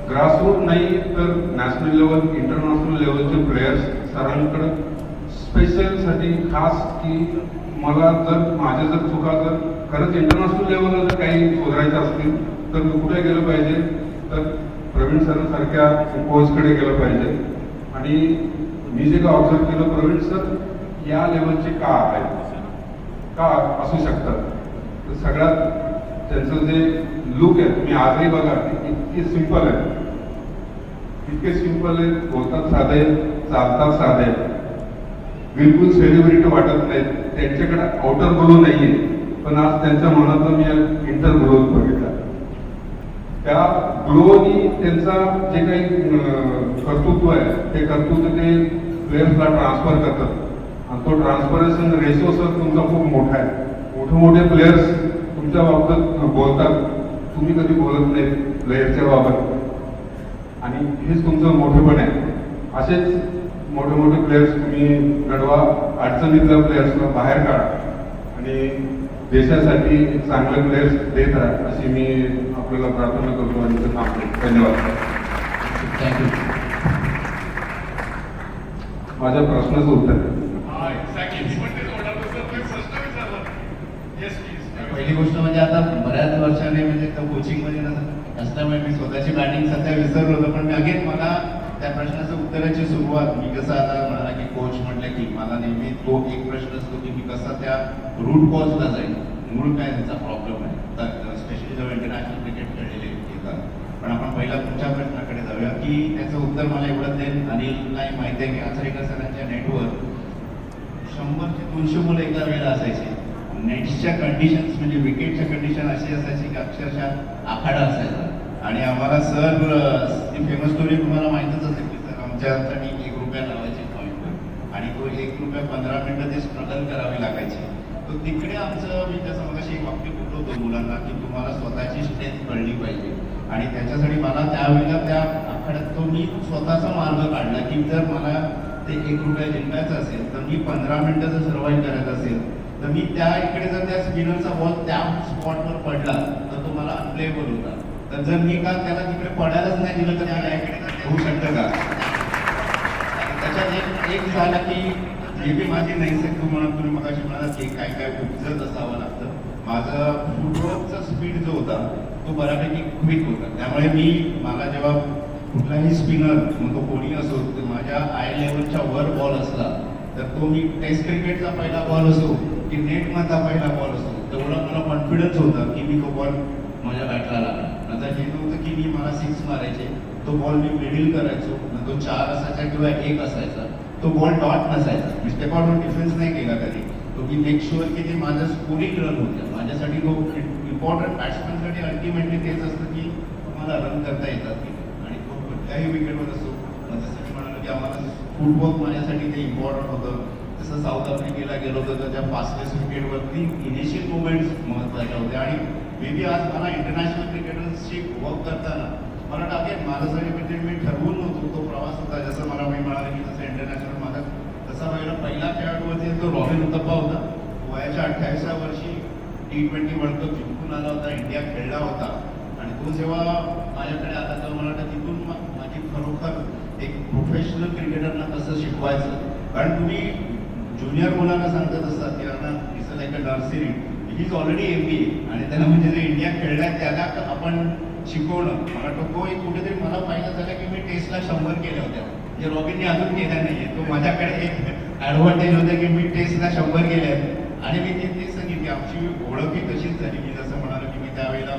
ग्रासरूट नाही तर नॅशनल लेवल इंटरनॅशनल लेवलचे प्लेयर्स सरांकडे स्पेशलसाठी खास की मला जर माझ्या जर चुका जर खरंच इंटरनॅशनल लेवलला जर काही शोधायचं असतील तर मी कुठे गेलं पाहिजे तर प्रवीण सरांसारख्या कोचकडे गेलं पाहिजे. आणि मी जे काय ऑब्झर्व केलं प्रवीण सर या लेवलचे का आहेत का असू शकतात तर सगळ्यात त्यांचं जे लुक आहे तुम्ही आजही बघा इतके सिंपल आहे, इतके सिंपल आहे, बोलतात साधे चालतात साधे, बिलकुल सेलिब्रिटी वाटत नाहीत. त्यांच्याकडे आउटर ग्लो नाहीये पण आज त्यांच्या मनात मी इंटर ग्लो बघितला. त्या ग्लोनी त्यांचा जे काही कर्तृत्व आहे ते कर्तृत्व ते प्लेयर्सला ट्रान्सफर करतात आणि तो ट्रान्सफरेशन रेशो सर तुमचा खूप मोठा आहे. मोठे प्लेयर्स तुमच्या बाबतीत बोलतात, तुम्ही कधी बोलत नाही प्लेयरच्या बाबत आणि हेच तुमचं मोठेपण आहे. असेच मोठे प्लेयर्स तुम्ही घडवा, अडचणीतल्या प्लेयर्सला बाहेर काढा आणि देशासाठी चांगले प्लेयर्स देत राहा अशी मी आपल्याला प्रार्थना करतो आणि थांबतो. धन्यवाद. थँक्यू. माझ्या प्रश्नाचं उत्तर पहिली गोष्ट म्हणजे आता बऱ्याच वर्षाने म्हणजे कोचिंगमध्ये असल्यामुळे मी स्वतःची बॅटिंग सध्या विसरलो होतो, पण अगेन मला त्या प्रश्नाचं उत्तराची सुरुवात मी कसं आता म्हणाला की कोच म्हटलं की मला नेहमी तो एक प्रश्न असतो की मी कसा त्या रूट कॉजला जाईल, मूळ काय त्याचा प्रॉब्लेम आहे, तर स्पेशली जेव्हा इंटरनॅशनल क्रिकेट खेळलेले येतात. पण आपण पहिला तुमच्या प्रश्नाकडे जाऊया की त्याचं उत्तर मला एवढं देईन. अनिललाही माहिती आहे की आचरेकर सरांच्या नेटवर 100 ते 200 मुलं एका वेळेला असायची. नेट्सच्या कंडिशन्स म्हणजे विकेटच्या कंडिशन अशी असायची की अक्षरशः आखाडा असायचा. आणि आम्हाला सर ती फेमस स्टोरी तुम्हाला माहितच असेल की सर आमच्यासाठी ₹1 लावायचे पॉईंटवर आणि तो ₹1 15 मिनिटं ते स्ट्रगल करावी लागायची. तो तिकडे आमचं मी त्याचं मगाशी एक वाक्य बोललो होतो मुलांना की तुम्हाला स्वतःची स्ट्रेंथ कळली पाहिजे. आणि त्याच्यासाठी मला त्यावेळेला त्या आखाड्यात तो मी स्वतःचा मार्ग काढला की जर मला ते ₹1 जिंकायचं असेल तर मी 15 मिनिटं जर सर्वाईव्ह करायचं असेल तर मी त्या इकडे जर त्या स्पिनरचा बॉल त्या स्पॉटवर पडला तर तो मला अनप्लेबल होता. तर जर मी का त्याला तिकडे पडायलाच नाही दिलं तर त्या इकडे होऊ शकतं का. त्याच्यात एक झालं की हे बी माझी नैसर्गिक म्हणून तुम्ही मगाशी म्हणालात की काय काय उपजत असावं लागतं. माझं फुटवर्कचा स्पीड जो होता तो बऱ्यापैकी क्विक होता. त्यामुळे मला जेव्हा कुठलाही स्पिनर मग तो कोणी असो माझ्या आय लेवलच्या वर बॉल असला तर तो मी टेस्ट क्रिकेटचा पहिला बॉल असो की नेटमधला पहिला बॉल असो तेवढा मला कॉन्फिडन्स होता की मी तो बॉल माझ्या बॅटला लागला. नंतर हे नव्हतं की मी मला 6 मारायचे, तो बॉल मी मिडिल करायचो, तो 4 असायचा किंवा 1 असायचा, तो बॉल डॉट नसायचा. मी स्टेपआउट डिफेन्स नाही केला कधी. तो मी मेक शुअर की ते माझं स्कोरिंग रन होतं. माझ्यासाठी तो इम्पॉर्टंट बॅट्समॅनसाठी अल्टिमेटली तेच असतं की तुम्हाला रन करता येतात की आणि तो कुठल्याही विकेटवर असो. जसं मी म्हणालो की आम्हाला फुटवर्क माझ्यासाठी ते इम्पॉर्टंट होतं. जसं साऊथ आफ्रिकेला गेलो होतं तर त्या फास्टेस्ट विकेटवरती इनिशियल मुवमेंट्स महत्त्वाच्या होत्या. आणि मे बी आज मला इंटरनॅशनल क्रिकेटर्सशी वर्क करताना मला टाकेल माझं सगळं क्रिकेट मी ठरवून नव्हतो. तो प्रवास होता जसं मला मी म्हणाले की जसं इंटरनॅशनल माझा तसा पहिला खेळाडूवरती तो रॉबिन उत्तप्पा होता. वयाच्या 28व्या वर्षी T20 वर्ल्ड कप जिंकून आला होता, इंडिया खेळला होता. आणि तो जेव्हा माझ्याकडे आला तर मला वाटतं तिथून माझी खरोखर एक प्रोफेशनल क्रिकेटरना कसं शिकवायचं. कारण तुम्ही ज्युनियर मुलांना सांगत असतात की यांना it's like a nursery, he is already MBA आणि त्याला म्हणजे जे इंडिया खेळलाय त्याला आपण शिकवणं. मला तो एक कुठेतरी मला फायदा झाला की मी टेस्टला 100 केल्या होत्या जे रॉबिनने अजून केल्या नाहीये. तो माझ्याकडे एक ॲडव्हान्टेज होतं की मी टेस्टला 100 केल्या आणि मी तेच सांगितली. आमची ओळखही तशीच झाली की जसं म्हणालो की मी त्यावेळेला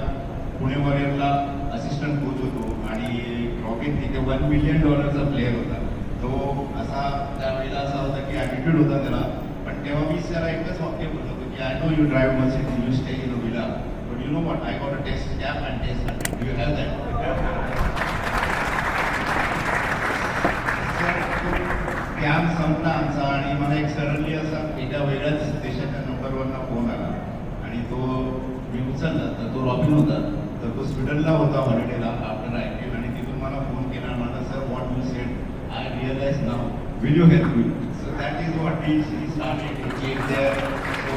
पुणे वॉरियरला असिस्टंट कोच होतो आणि रॉबिन तिथे $1 मिलियन प्लेअर होता. तो असा त्यावेळेला असा होता की ॲटिट्यूड होता त्याला. पण तेव्हा मी त्याला एकच वाक्य बोललो होतो की I know you drive Mercedes, you stay in a villa, but you know what, I got a test cap and test 100. You have that. Camp संपला आमचा आणि मला एक सडनली असा एका वेगळ्याच देशाच्या नंबरवरनं फोन आला आणि तो मी उचलला तर तो रॉबिन होता. तर तो स्वीडनला होता हॉलिडेला आफ्टर IPL आणि तिथून मला फोन केला. मला sir what you said I realize now, will you help me? So that is what he started to change there. So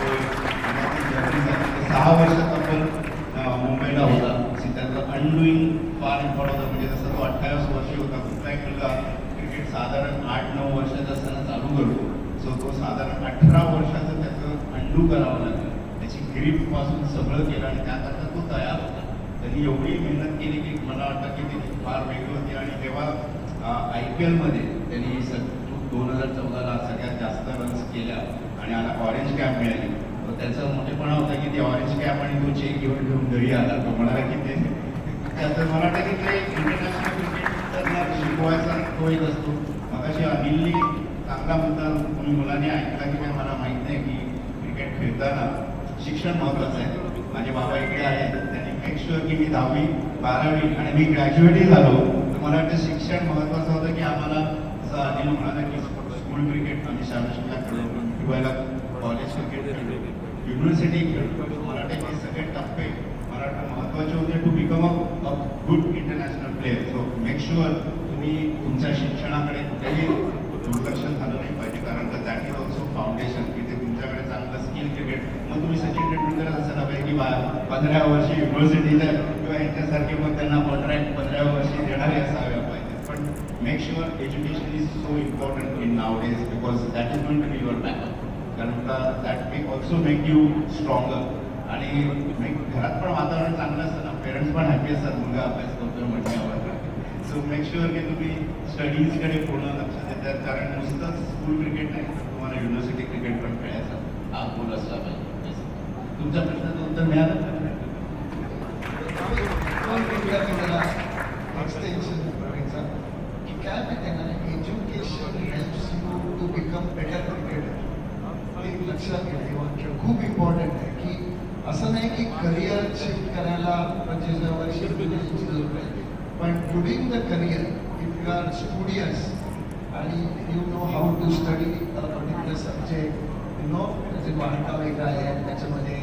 6 वर्षात आपण मुंबईला होता. त्यातलं अनडुईंग फार इम्पॉर्टंट होतं. म्हणजे जसं तो 28 वर्षी होता. कुठलाही मुलगा क्रिकेट साधारण 8-9 वर्षाचा असताना चालू करतो. सो तो साधारण 18 वर्षाचं त्याचं अनडू करावं लागलं. त्याची ग्रीपपासून सगळं केलं आणि त्याकरता तो तयार होता. त्यांनी एवढी मेहनत केली की मला वाटतं की ती फार वेगळी होती. आणि तेव्हा IPL मध्ये त्यांनी 2014ला सगळ्यात जास्त रन्स केल्या आणि आला ऑरेंज कॅप मिळाली. तर त्याचा मोठेपणा होता की ती ऑरेंज कॅप आणि तो चेक घेऊन घरी आला. तो म्हणाला की ते त्याचं मला वाटतं की ते इंटरनॅशनल क्रिकेट त्यांना शिकवायचा तो एक असतो. मगाशी अनिलनी चांगला मुद्दा कोणी मुलांनी ऐकला की काय मला माहीत नाही की क्रिकेट खेळताना शिक्षण महत्त्वाचं आहे. माझे बाबा इकडे आहेत. त्यांनी मेक शुअर की मी 10वी 12वी आणि मी ग्रॅज्युएटही झालो. मला वाटतं शिक्षण महत्त्वाचं होतं की आम्हाला जसं अनिल म्हणाला की स्कूल क्रिकेट आम्ही शाळा खेळलो किंवा कॉलेज क्रिकेट युनिव्हर्सिटी खेळतो. मला वाटतं हे सगळे टप्पे मला वाटतं महत्त्वाचे होते to become a good international player. So make sure तुम्ही तुमच्या शिक्षणाकडे कुठेही दुर्लक्ष झालं नाही पाहिजे. कारण का दॅट इज ऑल्सो फाउंडेशन की ते तुमच्याकडे चांगलं स्किल क्रिकेट. मग तुम्ही सचिन तेंडुलकर असायला पाहिजे की 15 वर्षी युनिव्हर्सिटीला किंवा यांच्यासारखे मग त्यांना कॉन्ट्रॅक्ट 15 वर्षी देणारे असाव्या पाहिजे. पण make sure education is so important in nowadays because that is going to be your backup. कारण that may also make you stronger. आणि घरात पण वातावरण चांगलं असतं ना, पेरेंट्स पण हॅपी असतात मुलगा अभ्यास करतोय म्हटल्यावर. सो मेक शुअर की तुम्ही स्टडीजकडे पूर्ण लक्ष देतात, कारण नुसतंच स्कूल क्रिकेट नाही तर तुम्हाला युनिव्हर्सिटी क्रिकेट पण खेळायचा हा गोल असला पाहिजे. तुमच्या प्रश्नाचं उत्तर मिळालं का? काय माहिती ना, education helps you to become better cricketer. एक लक्षात घ्या, हे वाक्य खूप इम्पॉर्टंट आहे की असं नाही की करिअर शिफ्ट करायला 25 वर्ष जरूर आहे, पण during the career if you are studious आणि you know how to study a particular subject, you know त्याचे बारका वेगळा आहे, त्याच्यामध्ये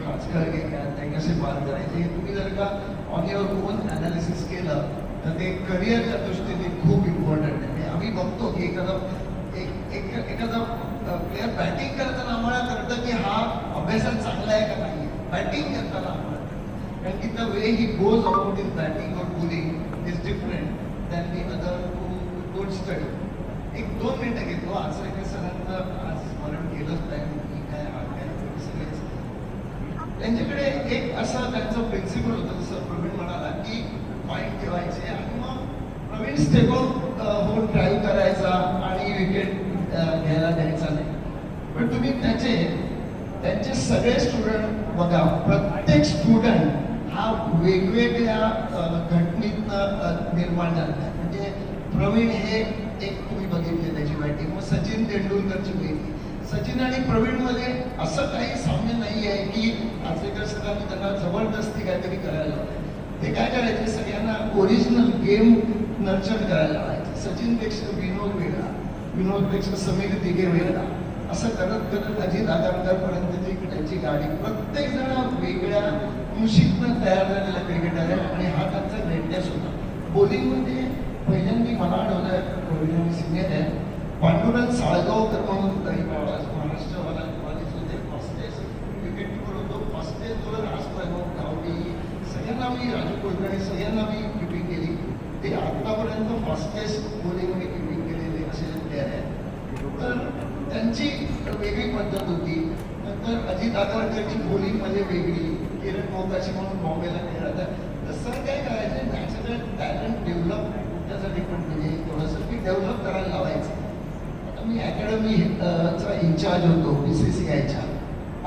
खासकर काय कसे पार करायचे, हे तुम्ही जर का ऑन युअर ओन ॲनालिसिस केलं तर ते करिअरच्या दृष्टीने खूप इम्पॉर्टंट आहे. आम्ही बघतो की एखादा प्लेअर बॅटिंग करताना आम्हाला कळतं की हा अभ्यासात चांगला आहे का नाही, बॅटिंग करताना आम्हाला, कारण की the way he goes about in batting और bowling is different than the other who don't study. 1-2 मिनिटं घेतो. आचरेकर सरांचं आज स्मरण केलंच पाहिजे की काय सगळेच त्यांच्याकडे एक असं त्यांचं प्रिन्सिपल होतं, जसं प्रवीण म्हणाला की पॉईंट ठेवायचे आणि मग प्रवीण स्टेपअप होऊन ड्राईव्ह करायचा आणि विकेट घ्यायला द्यायचा नाही. पण तुम्ही त्यांचे सगळे स्टुडंट बघा, प्रत्येक स्टुडंट हा वेगवेगळ्या घटनेतनं निर्माण झाला आहे. म्हणजे प्रवीण हे एक तुम्ही बघितले त्याची बॅटिंग, मग सचिन तेंडुलकरची वेगळी. सचिन आणि प्रवीणमध्ये असं काही साम्य नाही आहे की आचरेकर सरांनी त्यांना जबरदस्ती काहीतरी करायला लावलं. ते काय करायचे, सगळ्यांना ओरिजिनल गेम नर्चर करायला लावायचे. सचिनपेक्षा विनोद वेगळा, विनोदपेक्षा समीर दिघे वेगळा, असं करत करत अजित आगरकरपर्यंत त्यांची गाडी. प्रत्येक जण वेगळ्या मुशीतनं तयार झालेला क्रिकेटर आहे आणि हा त्यांचा ग्रेटनेस होता. बॉलिंगमध्ये पहिल्यांदा मला आठवलं, सिनियर आहे पांडुरंग साळगावकर म्हणून महाराष्ट्रवाला कॉलेज होते, फर्स्ट क्रिकेट कीपर होतो. फर्स्ट बॉलर आज गावडी सगळ्यांना मी राजू कुलकर्णी सगळ्यांना मी किपिंग केली. ते आतापर्यंत फर्स्ट बॉलिंगमध्ये किपिंग केलेले असे प्लेअर आहेत. तर त्यांची वेगळी पद्धत होती. नंतर अजित आगरकरची बॉलिंग म्हणजे वेगळी, किरण मोकाशी म्हणून बॉम्बेला खेळत आहे. तसं काय करायचं, नॅचरल टॅलेंट डेव्हलप त्यासाठी पण म्हणजे थोडंसं मी डेव्हलप करायला लावायचं. आता मी अकॅडमीचा इन्चार्ज होतो BCCIच्या.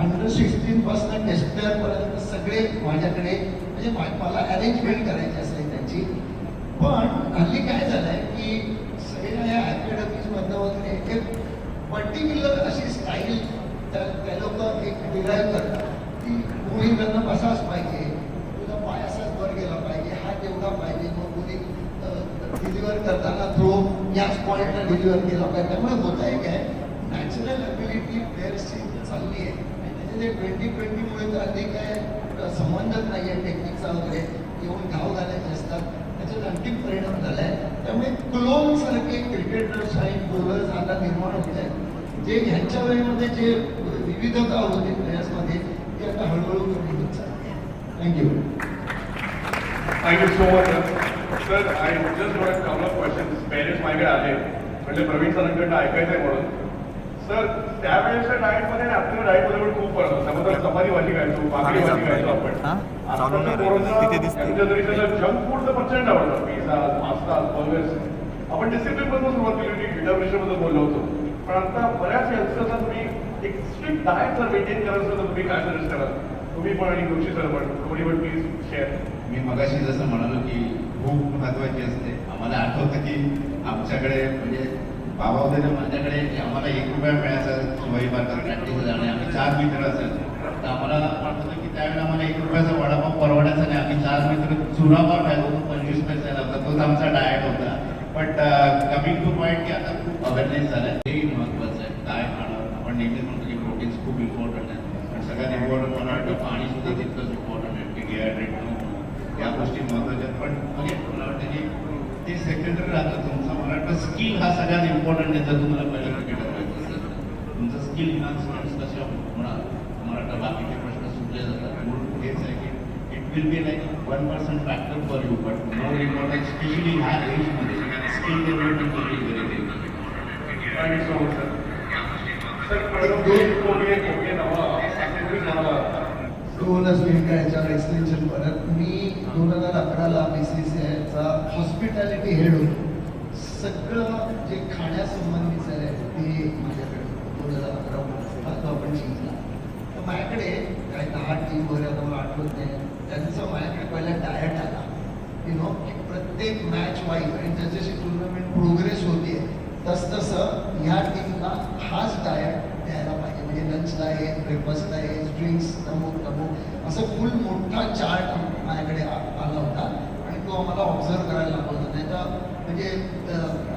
अंडर-16 पासून टेस्ट प्लेअरपर्यंत सगळे माझ्याकडे, म्हणजे मला अरेंजमेंट करायची असेल त्यांची. पण हल्ली काय झालंय की सगळ्या या अकॅडमीजमधनं वगैरे एक पर्टिक्युलर अशी स्टाईल त्या लोक एक डिराईव्ह करतात की भूमिंकरनं असाच पाहिजे, तुझा पाय असाच वर गेला पाहिजे, हात एवढा पाहिजे, मग कोणी डिलिव्हर करताना थ्रो याच पॉईंटला डिलिव्हर केला पाहिजे. त्यामुळे होत आहे काय, नॅचरल ॲबिलिटी प्लेयर्सची चालली आहे आणि त्याच्यात 2020मुळे तर अधिक काय संबंधच नाही आहे टेक्निकचा वगैरे, येऊन घाव घालायचे असतात, त्याच्यात आणखी परिणाम झाला आहे. त्यामुळे क्लोन सारखे क्रिकेटर्स आणि बॉलर्स आता निर्माण होत आहेत, जे ह्यांच्या वेळेमध्ये जे विविधता होती प्लेयर्समध्ये ती आता हळूहळू कमी होत चालते. Thank you. Thank you so much sir. I just what couple of questions. Parents माझ्याकडे आले, म्हणजे प्रवीण सरांकडनं ऐकायचं आहे म्हणून. सर, त्यावेळेसच्या डाएटमध्ये आपल्या डाएटमध्ये पण खूप फरक होता. त्यामध्ये चपाती भाजी खायचो, भाकरी भाजी खायचो आपण. यांच्या तरी त्याला जंक फूड तर प्रचंड आवडतं, पिझ्झा, पास्ता, बर्गर्स. आपण डिसिप्लिन बद्दल सुरुवात केली होती, डिटर्मिनेशन बद्दल बोललो होतो. पण आता बऱ्याच यंगस्टर्सना तुम्ही एक स्ट्रिक्ट डाएट जर मेंटेन करायचं असेल तर तुम्ही काय सजेस्ट कराल? तुम्ही पण आणि जोशी सर पण, कोणी पण प्लीज शेअर. मी मगाशी जसं म्हणालो की भूक महत्वाची असते. आम्हाला आठवतं की आमच्याकडे म्हणजे बाबा होते तर माझ्याकडे आम्हाला ₹1 मिळायचा शिवाजी पार्कात प्रॅक्टिस जाणे. आम्ही 4 मित्र असायचो, तर आम्हाला आठवतं की त्यावेळेला आम्हाला ₹1चा वडापाव परवडायचा नाही. आम्ही 4 मित्र चुरापाव खायचो, 25 पैशाला होता, तोच आमचा डाएट होता. बट कमिंग टू पॉईंट की आता खूप अवेअरनेस झाला आहे, हेही महत्वाचं आहे. काय खाणं, आपण नेहमीच म्हणतो की प्रोटीन्स खूप इम्पॉर्टंट आहे, पण सगळ्यात इम्पॉर्टंट मला वाटतं पाणी सुद्धा तितकंच इम्पॉर्टंट आहे की डिहायड्रेट न होणं, या गोष्टी महत्वाच्या आहेत. पण म्हणजे मला वाटतं की ते सेकंडरी राहतं. तुमचं मला वाटतं स्किल हा सगळ्यात इम्पॉर्टंट आहे. जर तुम्हाला पहिलं क्रिकेटर व्हायचं असेल तुमचं स्किल इन्हान्समेंट्स कशा होणार, मला वाटतं बाकीचे प्रश्न सुटले जातात. म्हणून हेच आहे की it will be like 1% factor for you, but more important, especially in high age मध्ये, skill development will be very big. Thank you so much, sir. Sir, दोनच मिनिटं याच्यावर एक्सटेन्शन परत. मी 2011ला BCCIचा हॉस्पिटॅलिटी हेड होतो. सगळं जे खाण्यासंबंधीचं आहे ते माझ्याकडे 2011 तो आपण जिंकला. तर माझ्याकडे काय 10 टीम वगैरे आता मला आठवत नाही, त्यांचं माझ्याकडे पहिला डायट आला, की प्रत्येक मॅच वाईज आणि त्याच्याशी टुर्नामेंट प्रोग्रेस होते तसं ह्या टीमला हाच डायट द्यायला पाहिजे. म्हणजे लंचला आहे, ब्रेकफास्टला आहे, ड्रिंक्स तमोक असं फुल मोठा चार्ट माझ्याकडे आला होता आणि तो आम्हाला ऑब्झर्व करायला लागला होता. नाही तर म्हणजे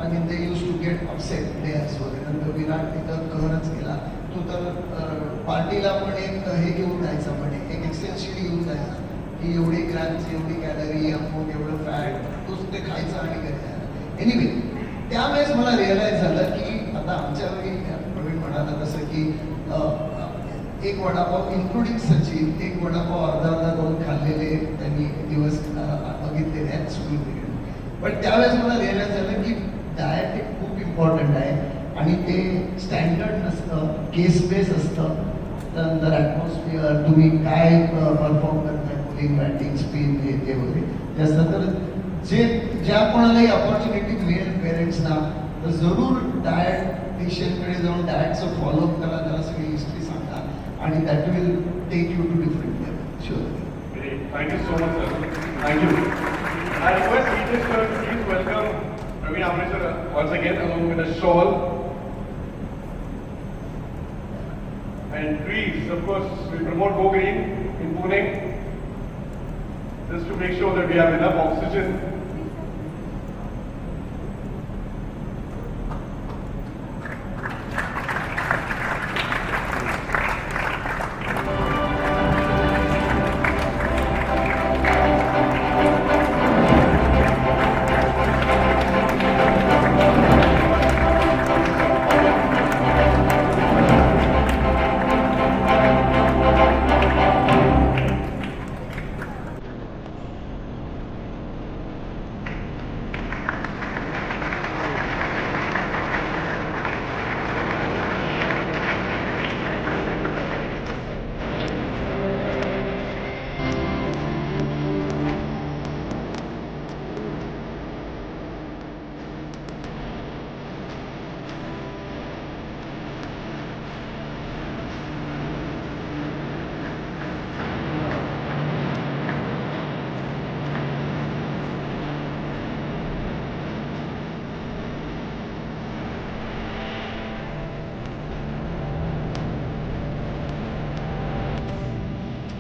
I mean they used to get upset players वगैरे. नंतर विराट तिथं कहरच केला. तो तर पार्टीला पण एक हे घेऊन जायचा, म्हणे एक एक्सेल शीट घेऊन जायचा की एवढी ग्रॅम्स, एवढी कॅलरी, अमुक एवढं फॅट, तोच ते खायचं आणि घरी जायचं. एनिवे त्यावेळेस मला रिअलाईज झालं की आता आमच्या वेळी प्रवीण म्हणाला तसं की एक वडापाव इन्क्लुडिंग सचिन, एक वडापाव अर्धा करून खाल्लेले त्यांनी दिवस बघितलेले आहेत स्कूल पिरियड. पण त्यावेळेस मला रिअलाईज झालं की डायट हे खूप इम्पॉर्टंट आहे आणि ते स्टँडर्ड नसतं, केस बेस असतं. त्यानंतर ॲटमॉस्फिअर, तुम्ही काय परफॉर्म करताय, बॉलिंग, बॅटिंग, स्पिन, हे वगैरे ते असतं. तर ज्या कोणालाही अपॉर्च्युनिटी मिळेल पेरेंट्सना तर जरूर डायटिशियनकडे जाऊन डायटचं फॉलोअप करा, त्याला सगळी हिस्ट्री सांगा आणि that will take you to different level. Sure. Thank you so much, sir. Thank you. I request each sir to please welcome Praveen Amre sir once again along with a shawl. And please, of course, we promote Go Green in Pune just to make sure that we have enough oxygen.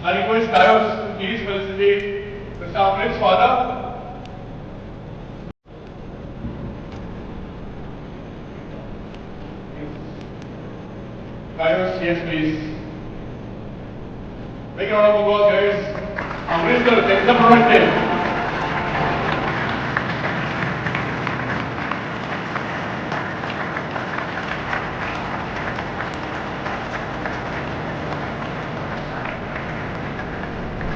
I request Kairos to please felicitate Mr. Amrit's father. Kairos, yes please. Make a round of applause, guys. Amrit sir, take the front.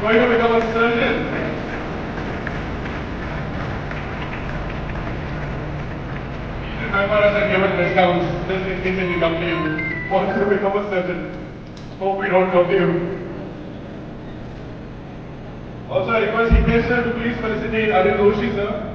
Going to become a surgeon. Remember us and given discounts just in case we come to you. Want to become a surgeon. Hope we don't come to you. Also, I request Hitesh sir to please felicitate Adit Doshi sir.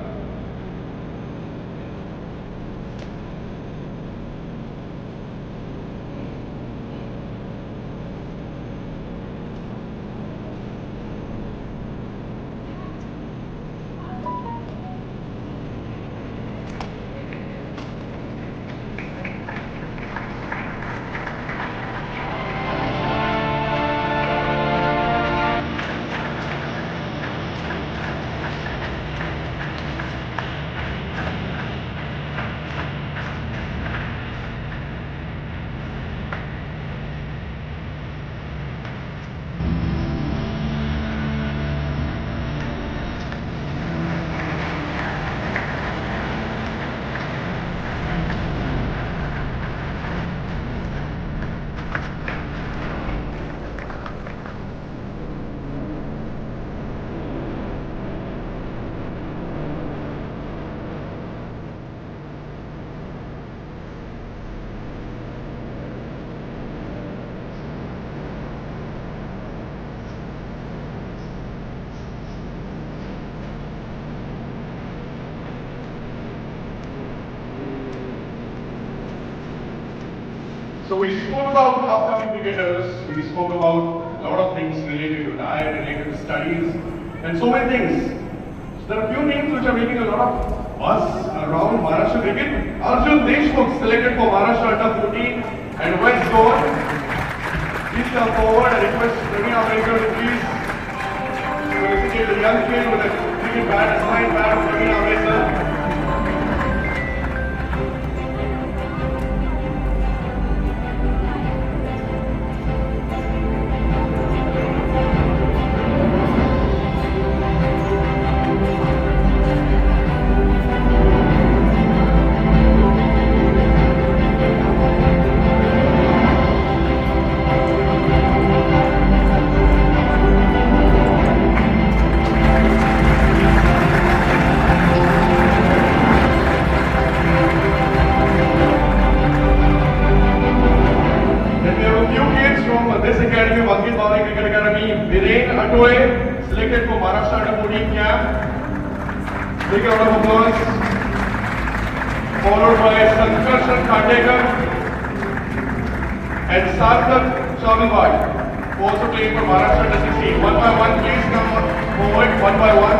So we spoke about upcoming cricketers, we spoke about a lot of things related to diet, related to studies, and so many things. So there are a few names which are making a lot of buzz around Maharashtra cricket. Arjun Deshmukh selected for Maharashtra under 14 and West Zone. Please come forward. I request Praveen Ambedkar to please felicitate the young kid with a cricket bat, a signed bat of Praveen Ambedkar. This academy of Ankit Bawane Cricket Academy, selected for Maharashtra under 14 camp. Big round of applause. Followed by Sankarshan Khandekar and Sarthak Chamalwal, who also playing for Maharashtra under 16. One by one, please come forward, one by one.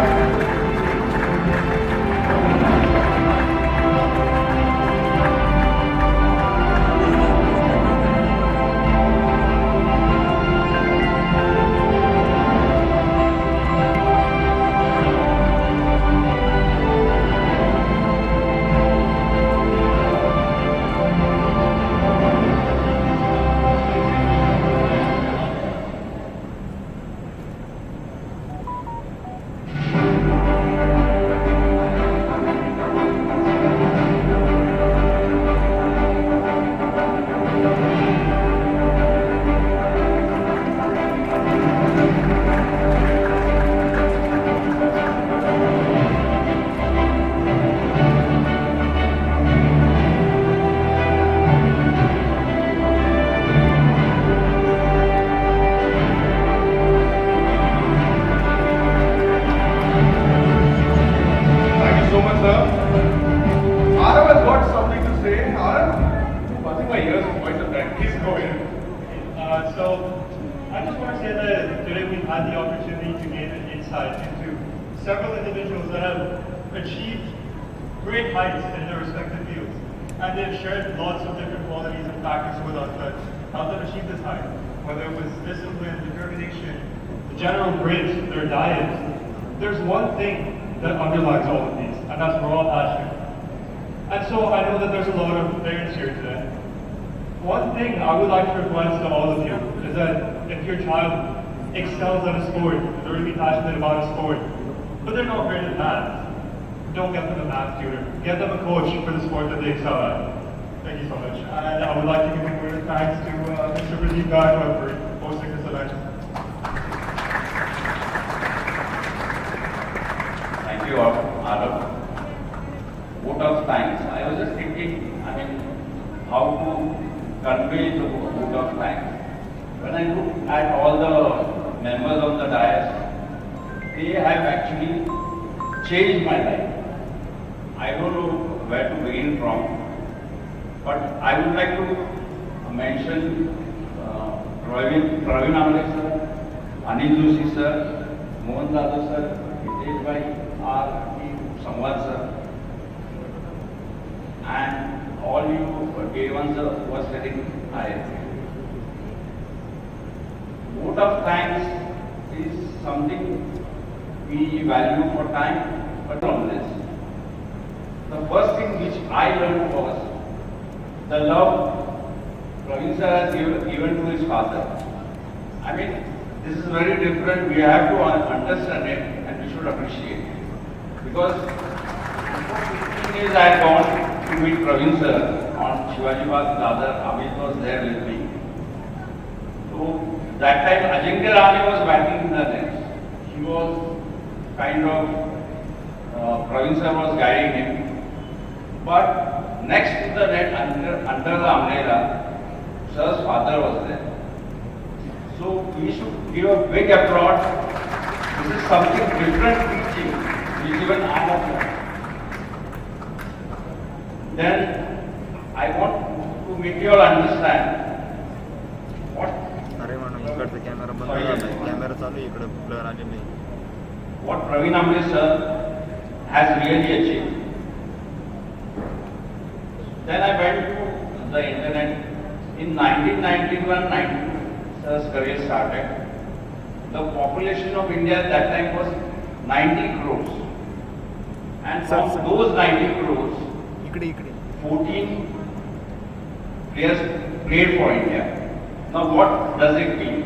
So I just want to say that today we've had the opportunity to gain an insight into several individuals that have achieved great heights in their respective fields. And they've shared lots of different qualities and factors with us that helped them achieve this height. Whether it was discipline, determination, the general grit, their diet. There's one thing that underlies all of these, and that's raw passion. And so I know that there's a lot of parents here today. One thing I would like to request to all of you is that if your child excels at a sport, they're really passionate about a sport, but they're not great at math, don't get them a math tutor. Get them a coach for the sport that they excel at. Thank you so much. And I would like to give a word of thanks to Mr. Pradeep Gaikwad for hosting this event. Thank you, Arav. Vote of thanks. I was just thinking, how to convey the vote of thanks. When I look at all the members of the dais, they have actually changed my life. I don't know where to begin from, but I would like to mention Praveen Ambedkar sir, Anil Joshi sir, Mohan Dado sir, Hitesh Bhai, R. Samvad sir, and all you day ones who are sitting high. Vote of thanks is something we value for time, but on this. The first thing which I learned was the love Praveen sir has given to his father. This is very different. We have to understand it and we should appreciate it. Because before 15 days I had gone to meet Praveen sir on Shivaji Bagh Dadar. Amit was there with me. So that time Ajinkya Rahane was batting in the nets. He was kind of, Praveen sir was guiding him. But next to the net, under the umbrella, sir's father was there. So we should give a big applaud. This is something different teaching, which even I have learned. Then I want to make you all understand what अरे म्हणून इकडचा camera बंद झाला, camera चालू आहे, इकडे blur आले नाही. what Praveen Amre sir has really achieved. Then I went to the internet. In 1991, sir's career started. The population of India at that time was 90 crores. And from those 90 crores, इकडे इकडे 14 players played for India. Now what does it mean?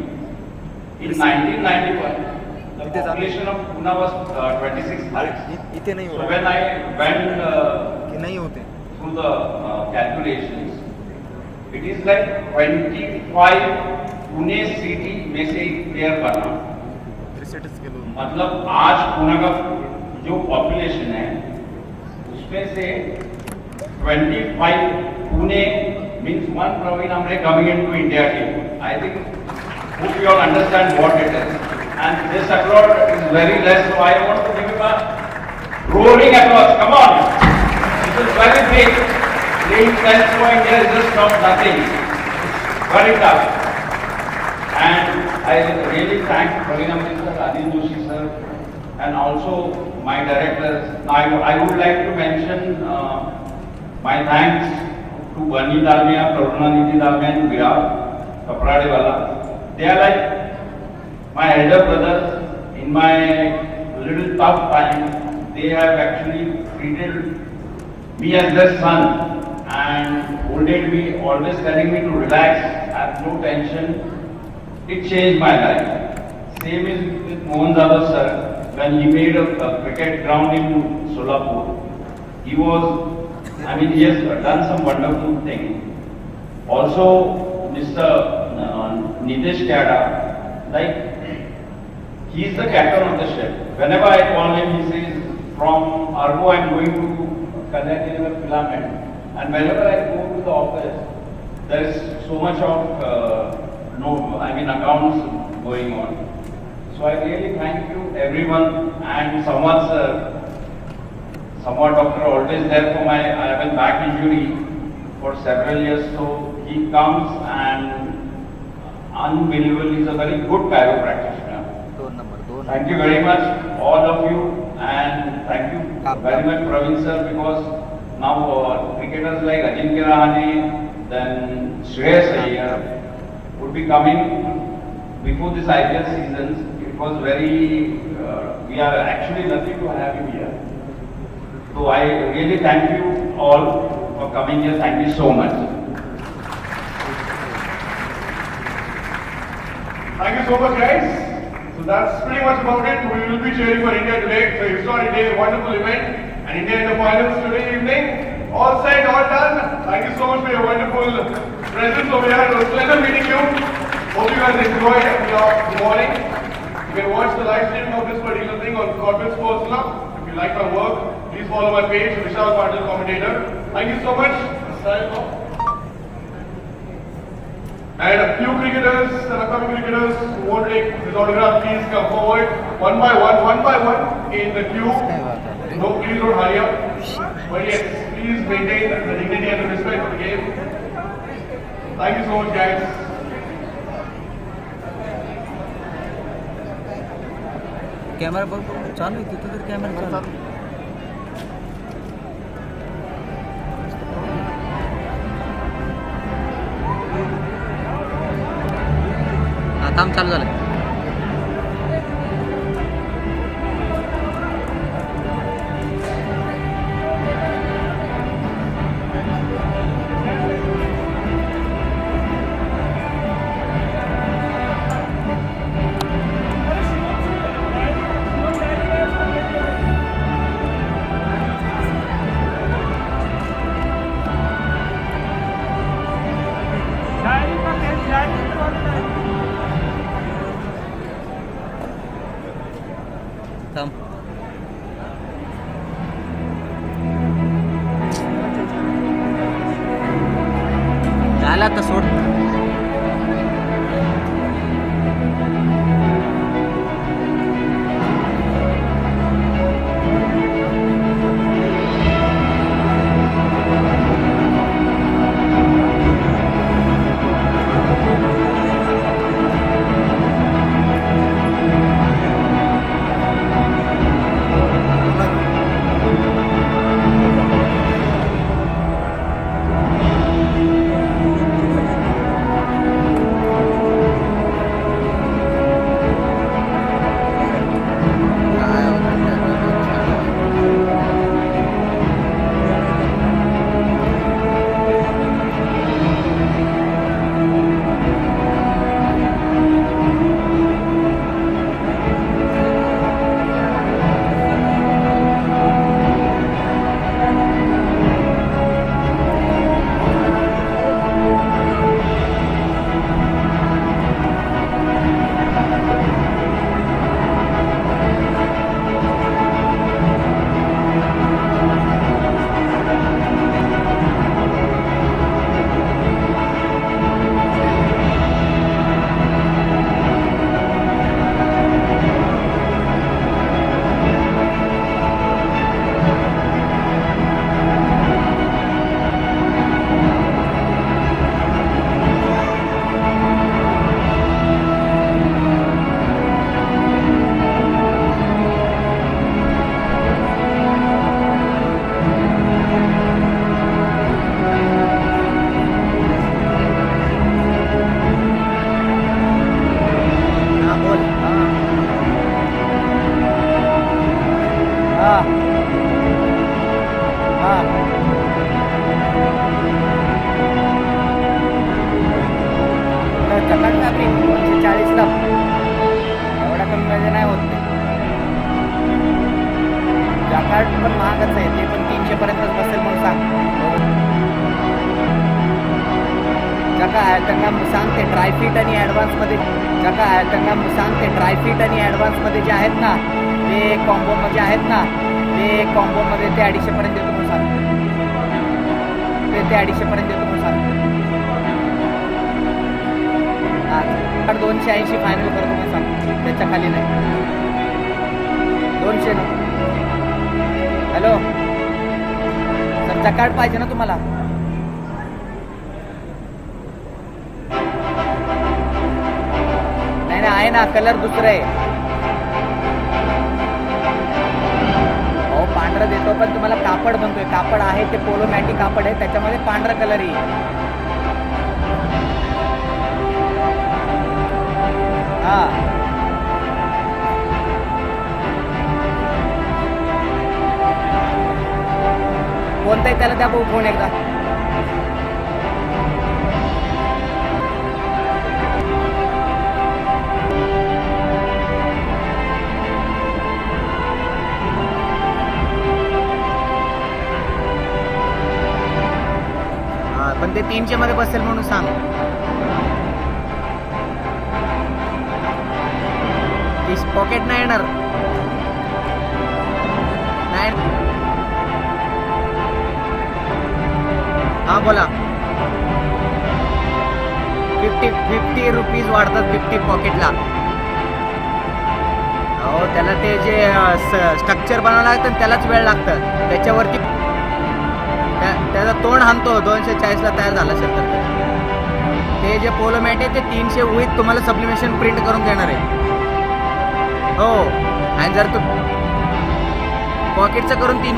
In 1991, the population of Pune was 26 lakhs. इथे नहीं हो So रहा when I went कि नहीं होते. through the calculations, it is like 25 Pune city में से एक प्लेयर बना. रिसेट्स के लोग मतलब आज पुणे का जो पॉपुलेशन है उसमें से 25 Pune means one Praveen Amre coming into India team. I think hope you all understand what it is. And this applause is very less, so I want to give him a roaring applause. Come on! This is very big. Playing test for India is just not nothing. It's very tough. And I really thank Praveen Amre sir, Adil Joshi sir, and also my directors. I would like to mention my thanks to Bani Dalmia, Karunanidhi Dalmia and Virat Kapradewala. They are like my elder brothers in my little tough time. They have actually treated me as their son and molded me, always telling me to relax, have no tension. It changed my life. Same is with Mohan Jadhav sir. When he made a cricket ground in Solapur, he has done some wonderful thing. Also, Mr. Nitesh Kada, like, he is the captain of the ship. Whenever I call him, he says, from Argo I am going to Kanyakumari filament. And whenever I go to the office, there is so much of accounts going on. So I really thank you everyone, and Samvad sir, Samvad doctor, always there for I have a back injury for several years, so he comes and unbelievable, he's a very good chiropractor. Thank you very much, all of you, and thank you very much, Praveen sir, because now cricketers like Ajinkya Rahane, then Shreyas Iyer would be coming before this IPL season. It was very, we are actually lucky to have him here. So I really thank you all for coming here. Thank you so much. Thank you so much, guys. So that's pretty much about it. We will be cheering for India today. It's a historic day, wonderful event. And India in the finals today evening. All set, all done. Thank you so much for your wonderful presence over here. It was a pleasure meeting you. Hope you guys enjoyed the morning. You can watch the live stream of this particular thing on Corporate Sports Club. If you like my work, please follow my page, Vishal Patil Commentator. Thank you so much. And a few cricketers, upcoming cricketers who want to take his autograph, please come forward one by one in the queue. No, please don't hurry up. But yes, please maintain the dignity and the respect of the game. Thank you so much, guys. Camera बघ चालू आहे तिथं तर camera चालू आता काम चालू झालं झाला तर सोड शर्ट पण महागच आहे, ते पण 300 पर्यंतच बसेल म्हणून सांग. त्यांना सांगते ड्रायफिट आणि ॲडव्हान्समध्ये त्यांना सांगते ड्रायफिट आणि ॲडव्हान्समध्ये जे आहेत ना, ते कॉम्बोमध्ये आहेत ना, ते कॉम्बोमध्ये ते 250 पर्यंत देतो म्हणून सांग. ते 250 पर्यंत देतो म्हणून सांग. 280 फायनल करतो म्हणून सांग, त्याच्या खाली नाही. 200 ना. हॅलो सर, जकार्ड पाहिजे ना तुम्हाला? नाही आहे ना, कलर दुसरं आहे. हो पांढरं देतो, पण तुम्हाला कापड म्हणतोय, कापड आहे ते पोलो मॅटी कापड आहे, त्याच्यामध्ये पांढरा कलर येईल. हा कोणता आहे त्याला द्या भाऊ फोन एकदा. पण ते 300 मध्ये बसेल म्हणून सांग. पॉकेट नाही येणार. नाही. हा बोला. 50 रुपीज वाढतात 50 पॉकेटला. हो त्याला ते जे स्ट्रक्चर बनावं लागतं त्यालाच वेळ लागतं. त्याच्यावरती त्याचं तोंड हाणतो 240ला तयार झाला असेल तर. ते जे पोलो मॅट आहे ते 300 विथ तुम्हाला सब्लिमेशन प्रिंट करून देणार आहे. हो आणि जर तू पॉकेटचं करून 300